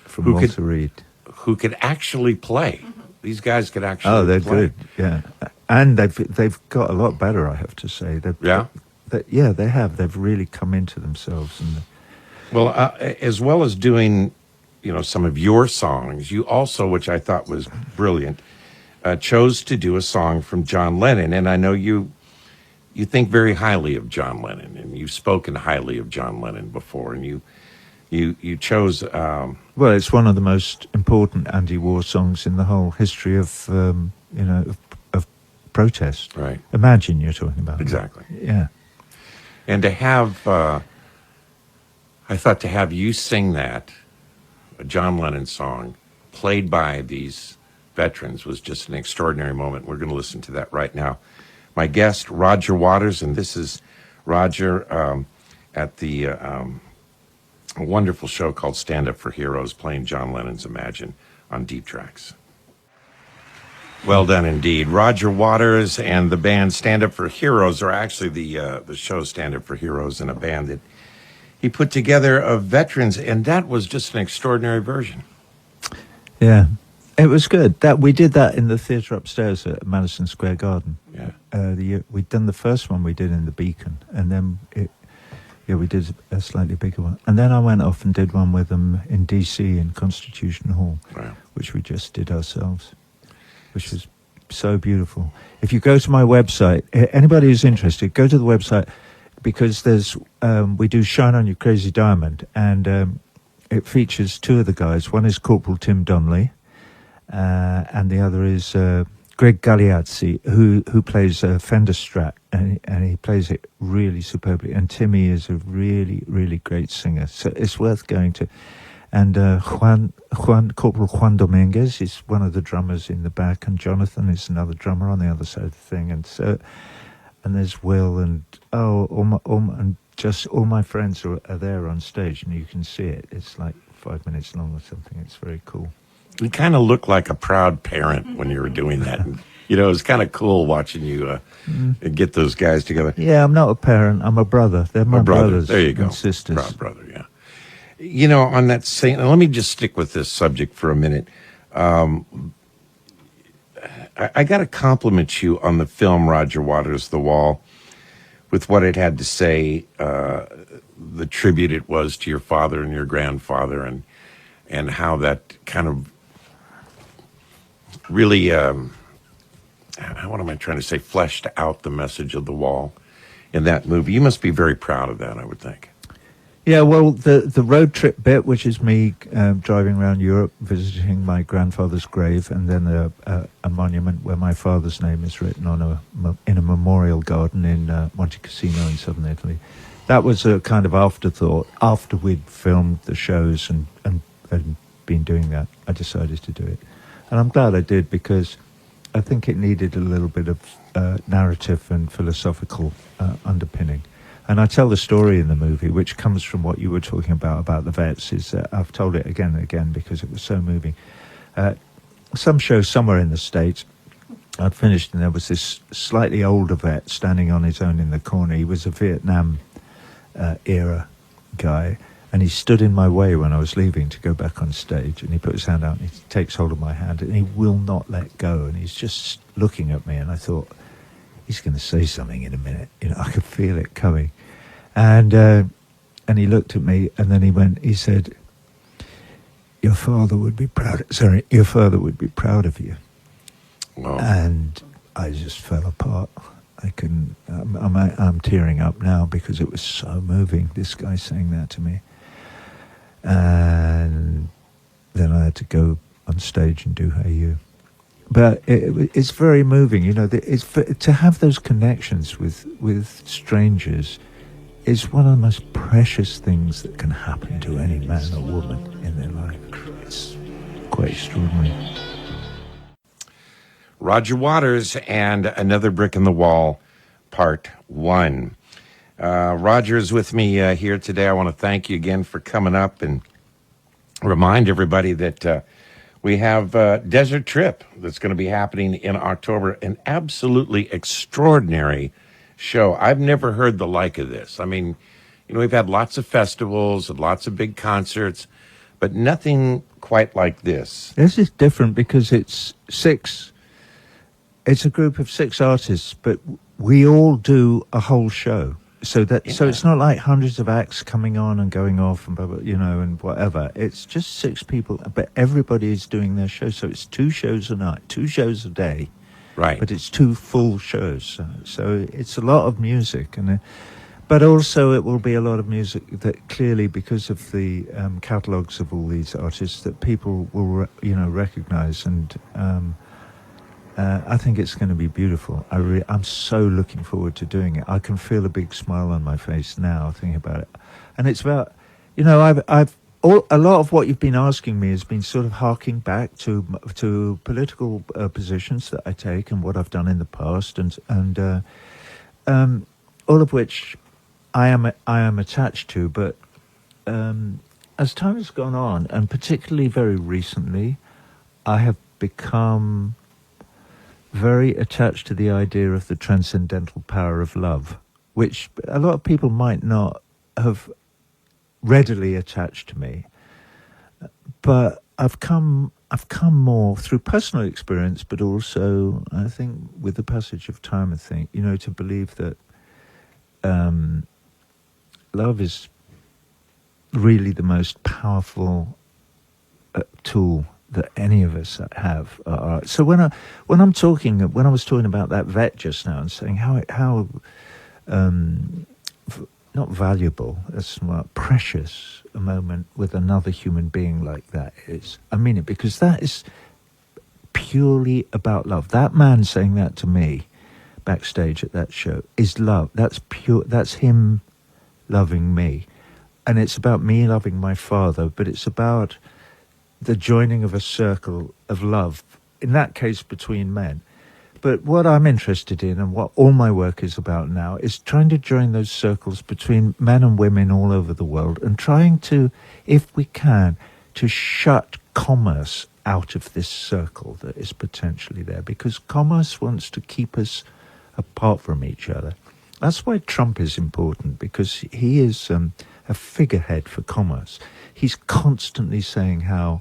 from Walter Reed, who could actually play. Mm-hmm. These guys could actually play. Oh, they're good, yeah. And they've got a lot better, I have to say. They have. They've really come into themselves. Well, as well as doing, some of your songs, you also, which I thought was brilliant, chose to do a song from John Lennon. And I know you think very highly of John Lennon, and you've spoken highly of John Lennon before, and you chose. Well, it's one of the most important anti-war songs in the whole history of of protest. Right. Imagine you're talking about exactly. That. Yeah. And to have, I thought to have you sing that, a John Lennon song, played by these veterans, was just an extraordinary moment. We're going to listen to that right now. My guest, Roger Waters, and this is Roger at the a wonderful show called Stand Up for Heroes, playing John Lennon's Imagine on Deep Tracks. Well done indeed. Roger Waters and the band Stand Up for Heroes, or actually the show Stand Up for Heroes, and a band that he put together of veterans, and that was just an extraordinary version. Yeah. It was good. That we did that in the theatre upstairs at Madison Square Garden. Yeah. We'd done the first one we did in the Beacon, and then we did a slightly bigger one. And then I went off and did one with them in DC in Constitution Hall, wow, which we just did ourselves, which was so beautiful. If you go to my website, anybody who's interested, go to the website, because there's we do Shine On You Crazy Diamond, and it features two of the guys. One is Corporal Tim Donnelly, and the other is Greg Gagliazzi, who plays Fender Strat, and he plays it really superbly. And Timmy is a really, really great singer, so it's worth going to. And Corporal Juan Dominguez is one of the drummers in the back, and Jonathan is another drummer on the other side of the thing. And there's Will, and all my friends are there on stage, and you can see it. It's like 5 minutes long or something. It's very cool. You kind of looked like a proud parent when you were doing that. And, it was kind of cool watching you get those guys together. Yeah, I'm not a parent. I'm a brother. They're my brothers. There you go. And sisters. Proud brother, yeah. On that same, let me just stick with this subject for a minute. I got to compliment you on the film Roger Waters' The Wall, with what it had to say, the tribute it was to your father and your grandfather, and how that kind of really, what am I trying to say, fleshed out the message of The Wall in that movie. You must be very proud of that, I would think. Yeah, well, the road trip bit, which is me driving around Europe, visiting my grandfather's grave, and then a monument where my father's name is written on in a memorial garden in Monte Cassino in southern Italy. That was a kind of afterthought. After we'd filmed the shows and been doing that, I decided to do it. And I'm glad I did, because I think it needed a little bit of narrative and philosophical underpinning. And I tell the story in the movie, which comes from what you were talking about the vets, is that I've told it again and again because it was so moving. Some show somewhere in the States, I'd finished, and there was this slightly older vet standing on his own in the corner. He was a Vietnam era guy, And he stood in my way when I was leaving to go back on stage, and he put his hand out and he takes hold of my hand and he will not let go, and he's just looking at me, and I thought, he's going to say something in a minute. You know, I could feel it coming. And he looked at me, and then he said, your father would be proud of you. Wow. And I just fell apart. I'm tearing up now because it was so moving, this guy saying that to me. And then I had to go on stage and do Hey You. But it's very moving, you know. To have those connections with strangers is one of the most precious things that can happen to any man or woman in their life. It's quite extraordinary. Roger Waters and Another Brick in the Wall, Part 1. Roger is with me here today. I want to thank you again for coming up and remind everybody that we have Desert Trip that's going to be happening in October, an absolutely extraordinary show. I've never heard the like of this. I mean, you know, we've had lots of festivals and lots of big concerts, but nothing quite like this. This is different because it's a group of 6 artists, but we all do a whole show. So it's not like hundreds of acts coming on and going off and blah, blah, you know, and whatever. It's just 6 people, but everybody is doing their show. So it's 2 shows a night, 2 shows a day. Right. But it's 2 full shows. So it's a lot of music. But also it will be a lot of music that clearly, because of the catalogues of all these artists, that people will, recognize. And I think it's going to be beautiful. I'm so looking forward to doing it. I can feel a big smile on my face now thinking about it. And it's about, you know, a lot of what you've been asking me has been sort of harking back to political positions that I take and what I've done in the past, and all of which I am attached to. But as time has gone on, and particularly very recently, I have become very attached to the idea of the transcendental power of love, which a lot of people might not have readily attached to me. But I've come more through personal experience, but also I think with the passage of time, I think, you know, to believe that love is really the most powerful tool that any of us have. So when I was talking about that vet just now and saying how not valuable, that's not precious a moment with another human being like that is, I mean it, because that is purely about love. That man saying that to me backstage at that show is love. That's pure. That's him loving me, and it's about me loving my father. But it's about the joining of a circle of love, in that case between men. But what I'm interested in, and what all my work is about now, is trying to join those circles between men and women all over the world, and trying to, if we can, to shut commerce out of this circle that is potentially there, because commerce wants to keep us apart from each other. That's why Trump is important, because he is a figurehead for commerce. He's constantly saying how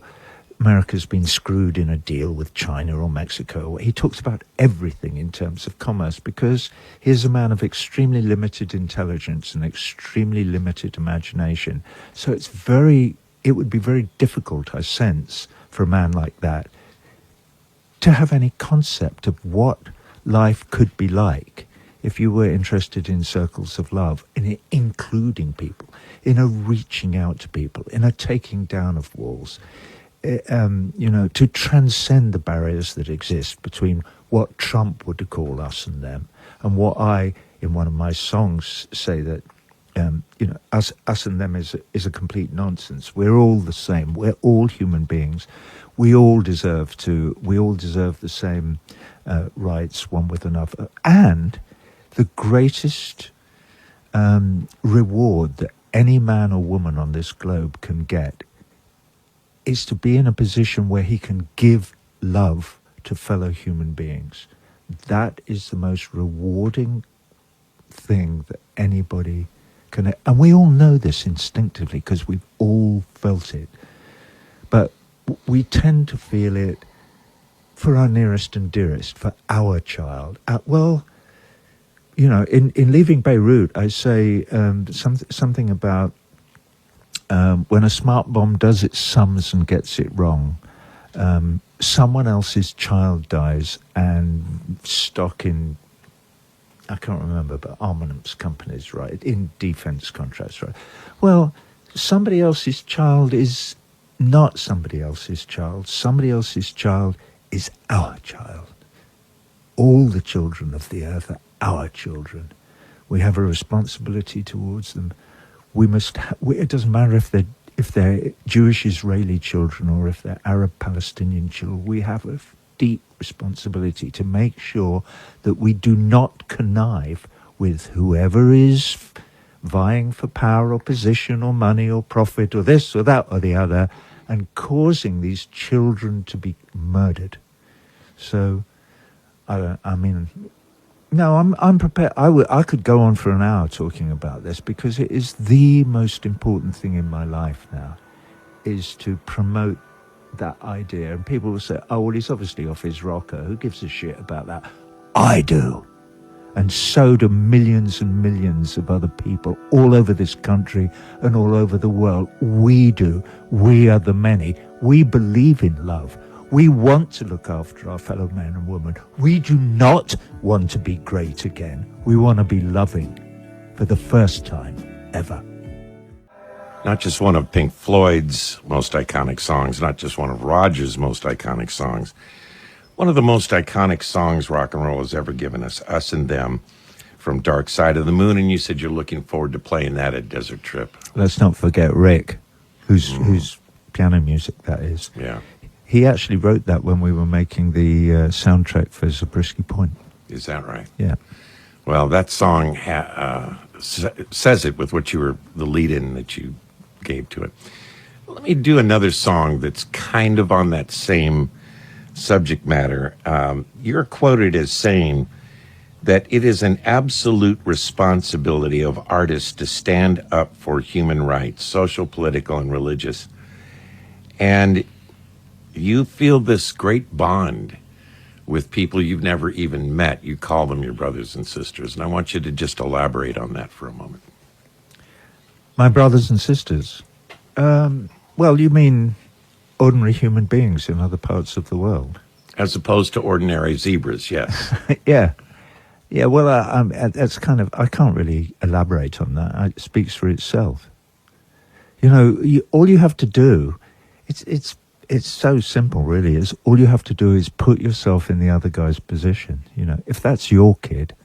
America's been screwed in a deal with China or Mexico. He talks about everything in terms of commerce, because he's a man of extremely limited intelligence and extremely limited imagination. So it would be very difficult, I sense, for a man like that to have any concept of what life could be like if you were interested in circles of love, in including people, in a reaching out to people, in a taking down of walls, to transcend the barriers that exist between what Trump would call us and them, and what I, in one of my songs, say that, us and them is a complete nonsense. We're all the same. We're all human beings. We all deserve the same rights one with another. And the greatest reward that any man or woman on this globe can get is to be in a position where he can give love to fellow human beings. That is the most rewarding thing that anybody connect. And we all know this instinctively because we've all felt it. But we tend to feel it for our nearest and dearest, for our child. Well, you know, in Leaving Beirut, I say something about when a smart bomb does its sums and gets it wrong, someone else's child dies and stock in, I can't remember, but armaments companies, right, in defense contracts, right? Well, somebody else's child is not somebody else's child. Somebody else's child is our child. All the children of the earth are our children. We have a responsibility towards them. We must. It doesn't matter if they're Jewish Israeli children or if they're Arab Palestinian children. We have a deep responsibility to make sure that we do not connive with whoever is vying for power or position or money or profit or this or that or the other, and causing these children to be murdered. So, no, I'm prepared. I could go on for an hour talking about this because it is the most important thing in my life now, is to promote that idea. And people will say, oh, well, he's obviously off his rocker. Who gives a shit about that? I do. And so do millions and millions of other people all over this country and all over the world. We do. We are the many. We believe in love. We want to look after our fellow men and women. We do not want to be great again. We want to be loving for the first time ever. Not just one of Pink Floyd's most iconic songs, not just one of Roger's most iconic songs. One of the most iconic songs rock and roll has ever given us, Us and Them, from Dark Side of the Moon. And you said you're looking forward to playing that at Desert Trip. Let's not forget Rick, whose piano music that is. Yeah. He actually wrote that when we were making the soundtrack for Zabriskie Point. Is that right? Yeah. Well, that song says it with what you were, the lead-in that you gave to it. Let me do another song that's kind of on that same subject matter. You're quoted as saying that it is an absolute responsibility of artists to stand up for human rights, social, political, and religious. And you feel this great bond with people you've never even met. You call them your brothers and sisters. And I want you to just elaborate on that for a moment. My brothers and sisters. Well, you mean ordinary human beings in other parts of the world. As opposed to ordinary zebras, yes. Yeah. Yeah, well, that's kind of, I can't really elaborate on that. It speaks for itself. You know, all you have to do, it's so simple, really. Is all you have to do is put yourself in the other guy's position. You know, if that's your kid,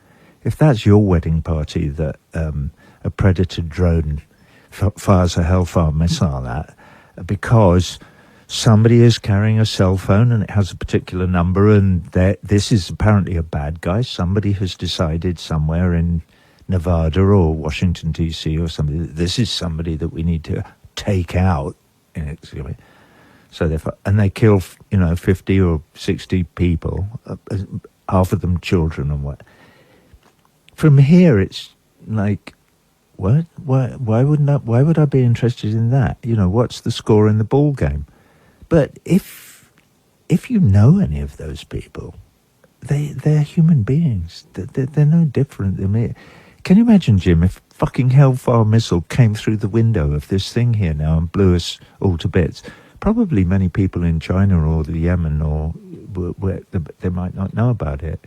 if that's your wedding party that a Predator drone fires a Hellfire missile at, because somebody is carrying a cell phone and it has a particular number, and this is apparently a bad guy. Somebody has decided somewhere in Nevada or Washington, D.C. or something, that this is somebody that we need to take out. So they kill, 50 or 60 people, half of them children and what. From here, it's like, what? Why would I be interested in that? What's the score in the ball game? But if you know any of those people, they're human beings. They're no different than me. Can you imagine, Jim, if fucking Hellfire missile came through the window of this thing here now and blew us all to bits? Probably many people in China or the Yemen or where they might not know about it.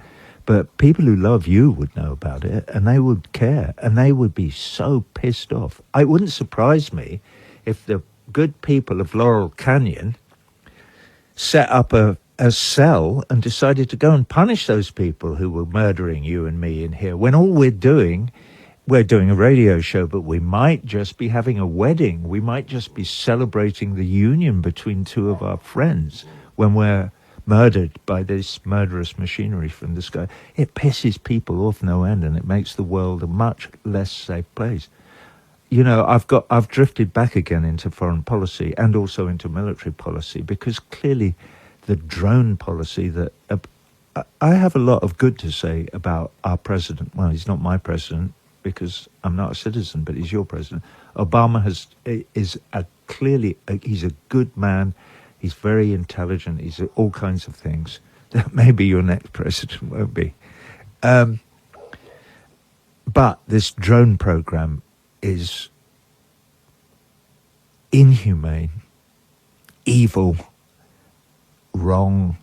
But people who love you would know about it, and they would care, and they would be so pissed off. It wouldn't surprise me if the good people of Laurel Canyon set up a cell and decided to go and punish those people who were murdering you and me in here, when all we're doing a radio show, but we might just be having a wedding. We might just be celebrating the union between two of our friends when we're murdered by this murderous machinery from the sky. It pisses people off no end, and it makes the world a much less safe place. I've drifted back again into foreign policy and also into military policy, because clearly the drone policy I have a lot of good to say about our president. Well, he's not my president. because I'm not a citizen, but he's your president. Obama is he's a good man. He's very intelligent. He's all kinds of things that maybe your next president won't be. But this drone program is inhumane, evil, wrong,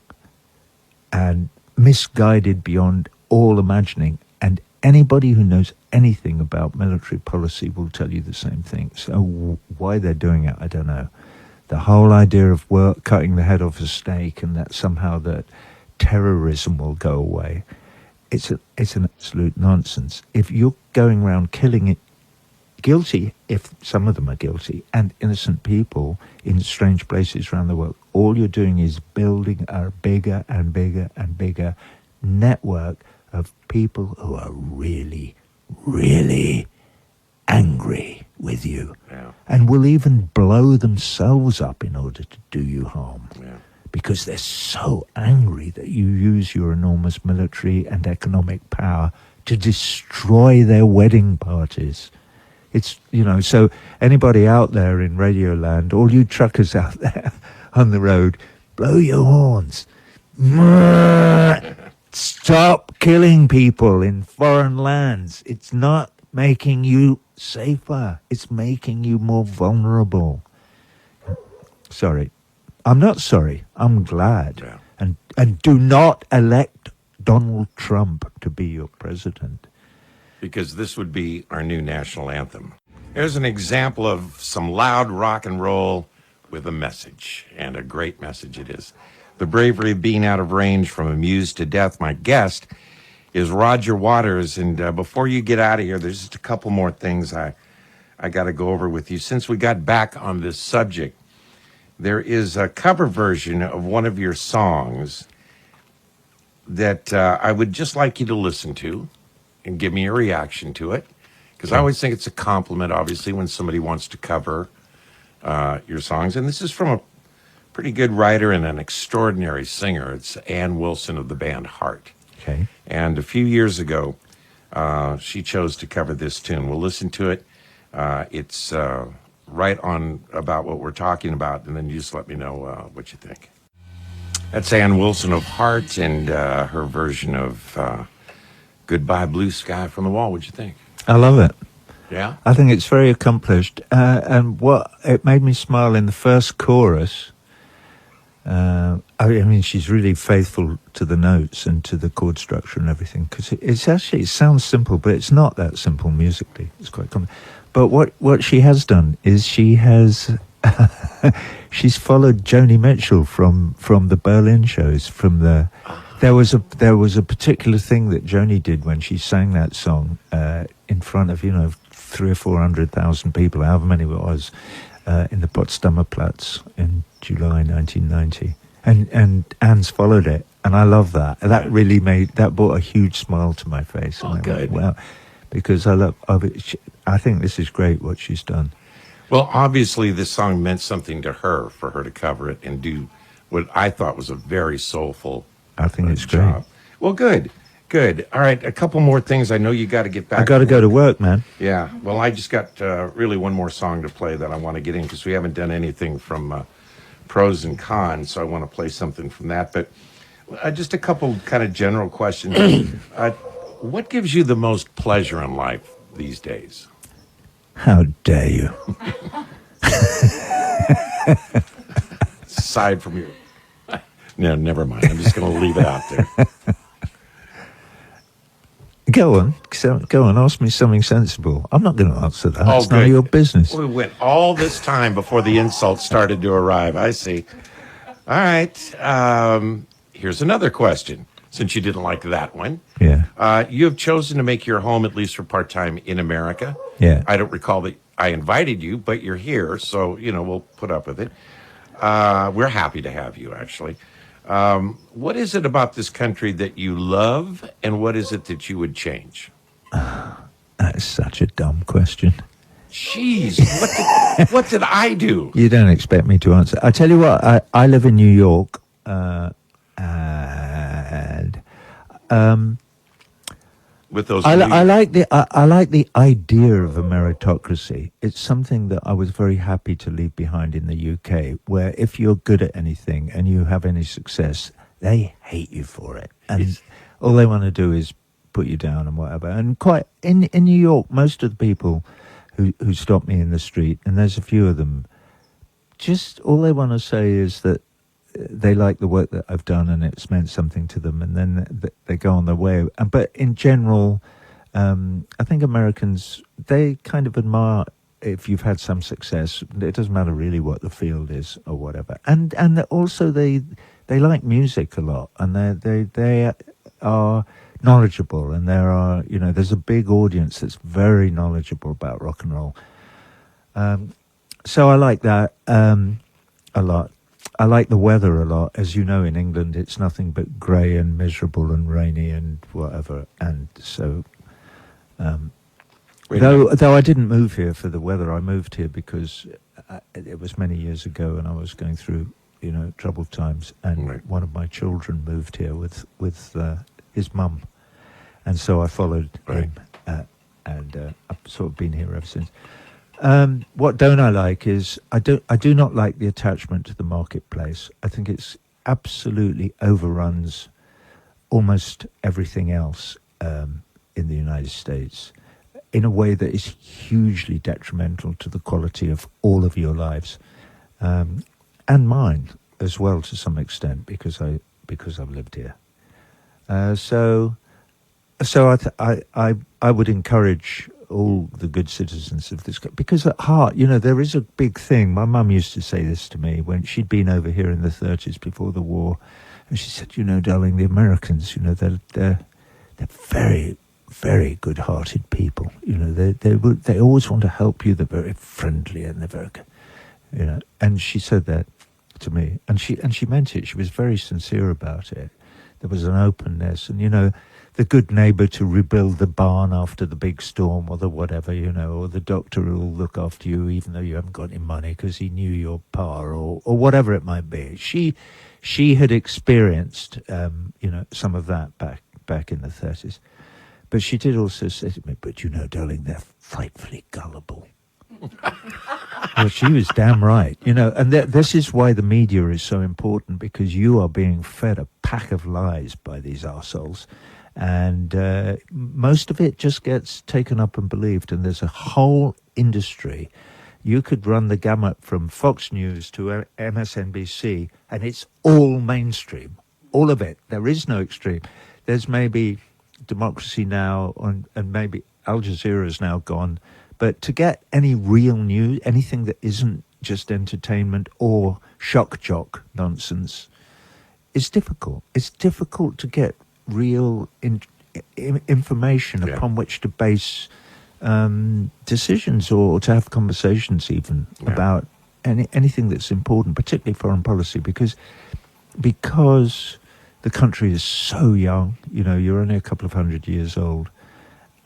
and misguided beyond all imagining. And anybody who knows anything about military policy will tell you the same thing. So why they're doing it, I don't know. The whole idea of cutting the head off a snake and that somehow that terrorism will go away, it's an absolute nonsense. If you're going around killing it, guilty, if some of them are guilty, and innocent people in strange places around the world, all you're doing is building a bigger and bigger and bigger network of people who are really, really angry with you, and will even blow themselves up in order to do you harm, because they're so angry that you use your enormous military and economic power to destroy their wedding parties. It's, so anybody out there in Radio Land, all you truckers out there on the road, blow your horns. Stop killing people in foreign lands. It's not making you safer. It's making you more vulnerable. Sorry. I'm not sorry. I'm glad. Yeah. And do not elect Donald Trump to be your president. Because this would be our new national anthem. Here's an example of some loud rock and roll with a message, and a great message it is. The bravery of being out of range from amused to death. My guest is Roger Waters, and before you get out of here, there's just a couple more things I got to go over with you. Since we got back on this subject, there is a cover version of one of your songs that I would just like you to listen to and give me a reaction to it, because I always think it's a compliment, obviously, when somebody wants to cover your songs. And this is from a pretty good writer and an extraordinary singer. It's Ann Wilson of the band Heart. Okay. And a few years ago, she chose to cover this tune. We'll listen to it. It's right on about what we're talking about, and then you just let me know what you think. That's Ann Wilson of Heart and her version of Goodbye Blue Sky from the Wall. What'd you think? I love it. Yeah? I think it's very accomplished. And it made me smile in the first chorus. I mean, she's really faithful to the notes and to the chord structure and everything, because it sounds simple, but it's not that simple musically. It's quite complex. But what she has done is she has she's followed Joni Mitchell from the Berlin shows. There was a particular thing that Joni did when she sang that song in front of 300,000 or 400,000 people, however many it was, in the Potsdamer Platz in July 1990, and Anne's followed it, and I love that. That really brought a huge smile to my face. Oh, and good. Well, because I think this is great what she's done. Well, obviously, this song meant something to her, for her to cover it and do what I thought was a very soulful I think it's job. great. Well, good. All right, a couple more things. I know you got to get back. I got to go to work, man. Yeah. Well, I just got really one more song to play that I want to get in, because we haven't done anything from pros and cons, so I want to play something from that. But just a couple kind of general questions. What gives you the most pleasure in life these days? How dare you? Aside from your... No, never mind. I'm just going to leave it out there. Go on, ask me something sensible. I'm not going to answer that. Oh, it's none of your business. We went all this time before the insults started to arrive. I see. All right. Here's another question, since you didn't like that one. Yeah. You have chosen to make your home, at least for part-time, in America. Yeah. I don't recall that I invited you, but you're here, so, we'll put up with it. We're happy to have you, actually. What is it about this country that you love, and what is it that you would change? That is such a dumb question. Jeez, what did I do? You don't expect me to answer. I tell you what, I live in New York, and with those. I like the idea of a meritocracy. It's something that I was very happy to leave behind in the UK, where if you're good at anything and you have any success, they hate you for it, and all they want to do is put you down and whatever. And quite in New York, most of the people who stop me in the street, and there's a few of them, just all they want to say is that they like the work that I've done and it's meant something to them, and then they go on their way. But in general, I think Americans, they kind of admire if you've had some success. It doesn't matter really what the field is or whatever. And also they like music a lot, and they are knowledgeable, and there's a big audience that's very knowledgeable about rock and roll. So I like that a lot. I like the weather a lot. As you know, in England, it's nothing but grey and miserable and rainy and whatever. And so, though I didn't move here for the weather, I moved here because it was many years ago, and I was going through, troubled times. And one of my children moved here with his mum, and so I followed him, and I've sort of been here ever since. What don't I like is I do not like the attachment to the marketplace. I think it's absolutely overruns almost everything else in the United States in a way that is hugely detrimental to the quality of all of your lives, and mine as well to some extent, because I've lived here. So I would encourage all the good citizens of this country, because at heart, there is a big thing. My mum used to say this to me when she'd been over here in the 30s before the war, and she said, darling, the Americans, they're very, very good-hearted people. They always want to help you. They're very friendly, and they're very good, And she said that to me, and she meant it. She was very sincere about it. There was an openness, and the good neighbour to rebuild the barn after the big storm, or the whatever, or the doctor who will look after you even though you haven't got any money because he knew your pa, or whatever it might be. She had experienced, some of that back in the 30s. But she did also say to me, but darling, they're frightfully gullible. Well, she was damn right, and this is why the media is so important, because you are being fed a pack of lies by these arseholes. And most of it just gets taken up and believed. And there's a whole industry. You could run the gamut from Fox News to MSNBC, and it's all mainstream. All of it. There is no extreme. There's maybe Democracy Now! And maybe Al Jazeera's now gone. But to get any real news, anything that isn't just entertainment or shock jock nonsense, is difficult. It's difficult to get real information upon which to base decisions, or to have conversations even about anything that's important, particularly foreign policy, because the country is so young. You're only a couple of 100 years old,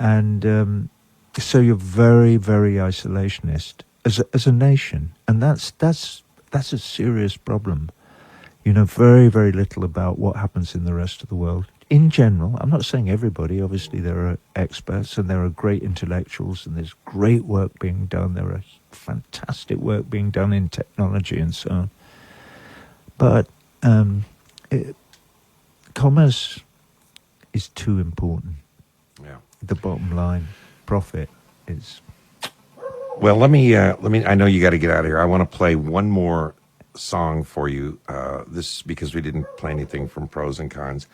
and so you're very, very isolationist as a nation, and that's a serious problem. Very, very little about what happens in the rest of the world. In general, I'm not saying everybody, obviously there are experts and there are great intellectuals and there's great work being done. There are fantastic work being done in technology and so on. But commerce is too important. Yeah. The bottom line, profit is... Well, let me, I know you got to get out of here. I want to play one more song for you. This is because we didn't play anything from Pros and Cons.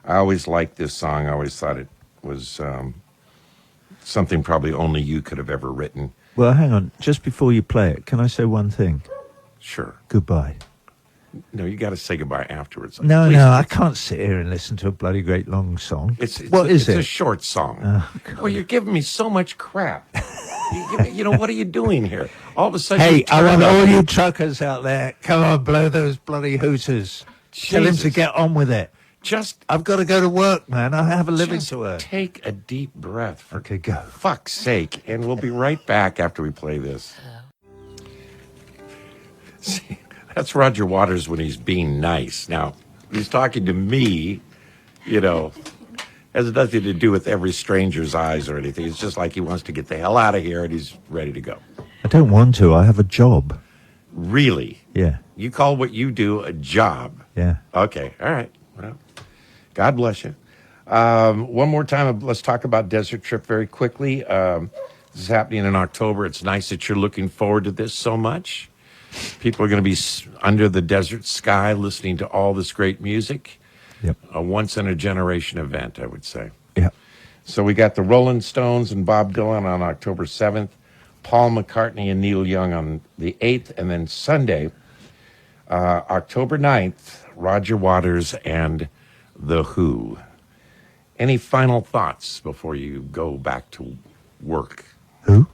I always liked this song. I always thought it was something probably only you could have ever written. Well, hang on. Just before you play it, can I say one thing? Sure. Goodbye. No, you got to say goodbye afterwards. No, I can't sit here and listen to a bloody great long song. It's It's a short song. Oh, you're giving me so much crap. What are you doing here? All of a sudden, hey, I want all you truckers out there. Come on, blow those bloody hooters. Jesus. Tell him to get on with it. I've got to go to work, man. I have a living to earn. Take a deep breath. Okay, go. Fuck's sake. And we'll be right back after we play this. See, that's Roger Waters when he's being nice. Now, he's talking to me, Has nothing to do with every stranger's eyes or anything. It's just like he wants to get the hell out of here and he's ready to go. I don't want to. I have a job. Really? Yeah, You call what you do a job? yeah. Okay. All right. Well, God bless you. One more time, let's talk about Desert Trip very quickly. This is happening in October. It's nice that you're looking forward to this so much. People are going to be under the desert sky listening to all this great music. Yep. A once-in-a-generation event, I would say. Yep. So we got the Rolling Stones and Bob Dylan on October 7th, Paul McCartney and Neil Young on the 8th, and then Sunday, October 9th, Roger Waters and The Who. Any final thoughts before you go back to work? Who?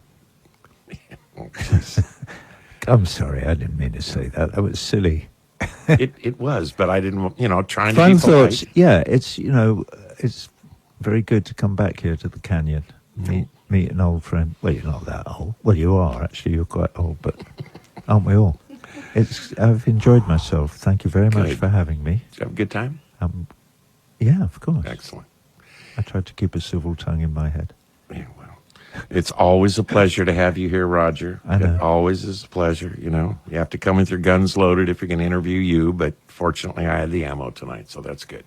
I'm sorry, I didn't mean to say that. That was silly. It was, but I didn't, trying to Final be polite. thoughts. Yeah, it's very good to come back here to the canyon, meet an old friend. Well, you're not that old. Well, you are actually. You're quite old, but aren't we all? I've enjoyed myself. Thank you very much Good. for having me. Did you have a good time? Yeah, of course. Excellent. I tried to keep a civil tongue in my head. Yeah, well, it's always a pleasure to have you here, Roger. I know. It always is a pleasure. You have to come with your guns loaded if you're going to interview you, but fortunately I had the ammo tonight, so that's good.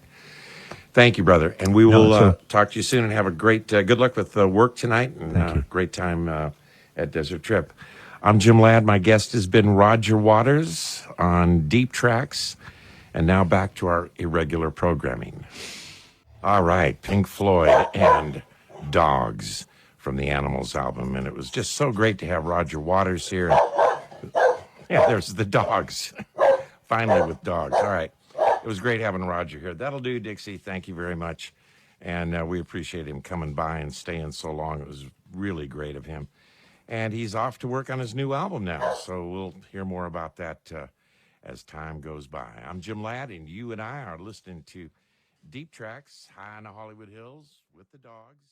Thank you, brother. And we will talk to you soon and have a great, good luck with work tonight and great time at Desert Trip. I'm Jim Ladd. My guest has been Roger Waters on Deep Tracks. And now back to our irregular programming. All right, Pink Floyd and Dogs from the Animals album. And it was just so great to have Roger Waters here. Yeah, there's the dogs. Finally with dogs. All right. It was great having Roger here. That'll do, Dixie. Thank you very much. And we appreciate him coming by and staying so long. It was really great of him. And he's off to work on his new album now. So we'll hear more about that as time goes by. I'm Jim Ladd, and you and I are listening to Deep Tracks, High on the Hollywood Hills with the Dogs.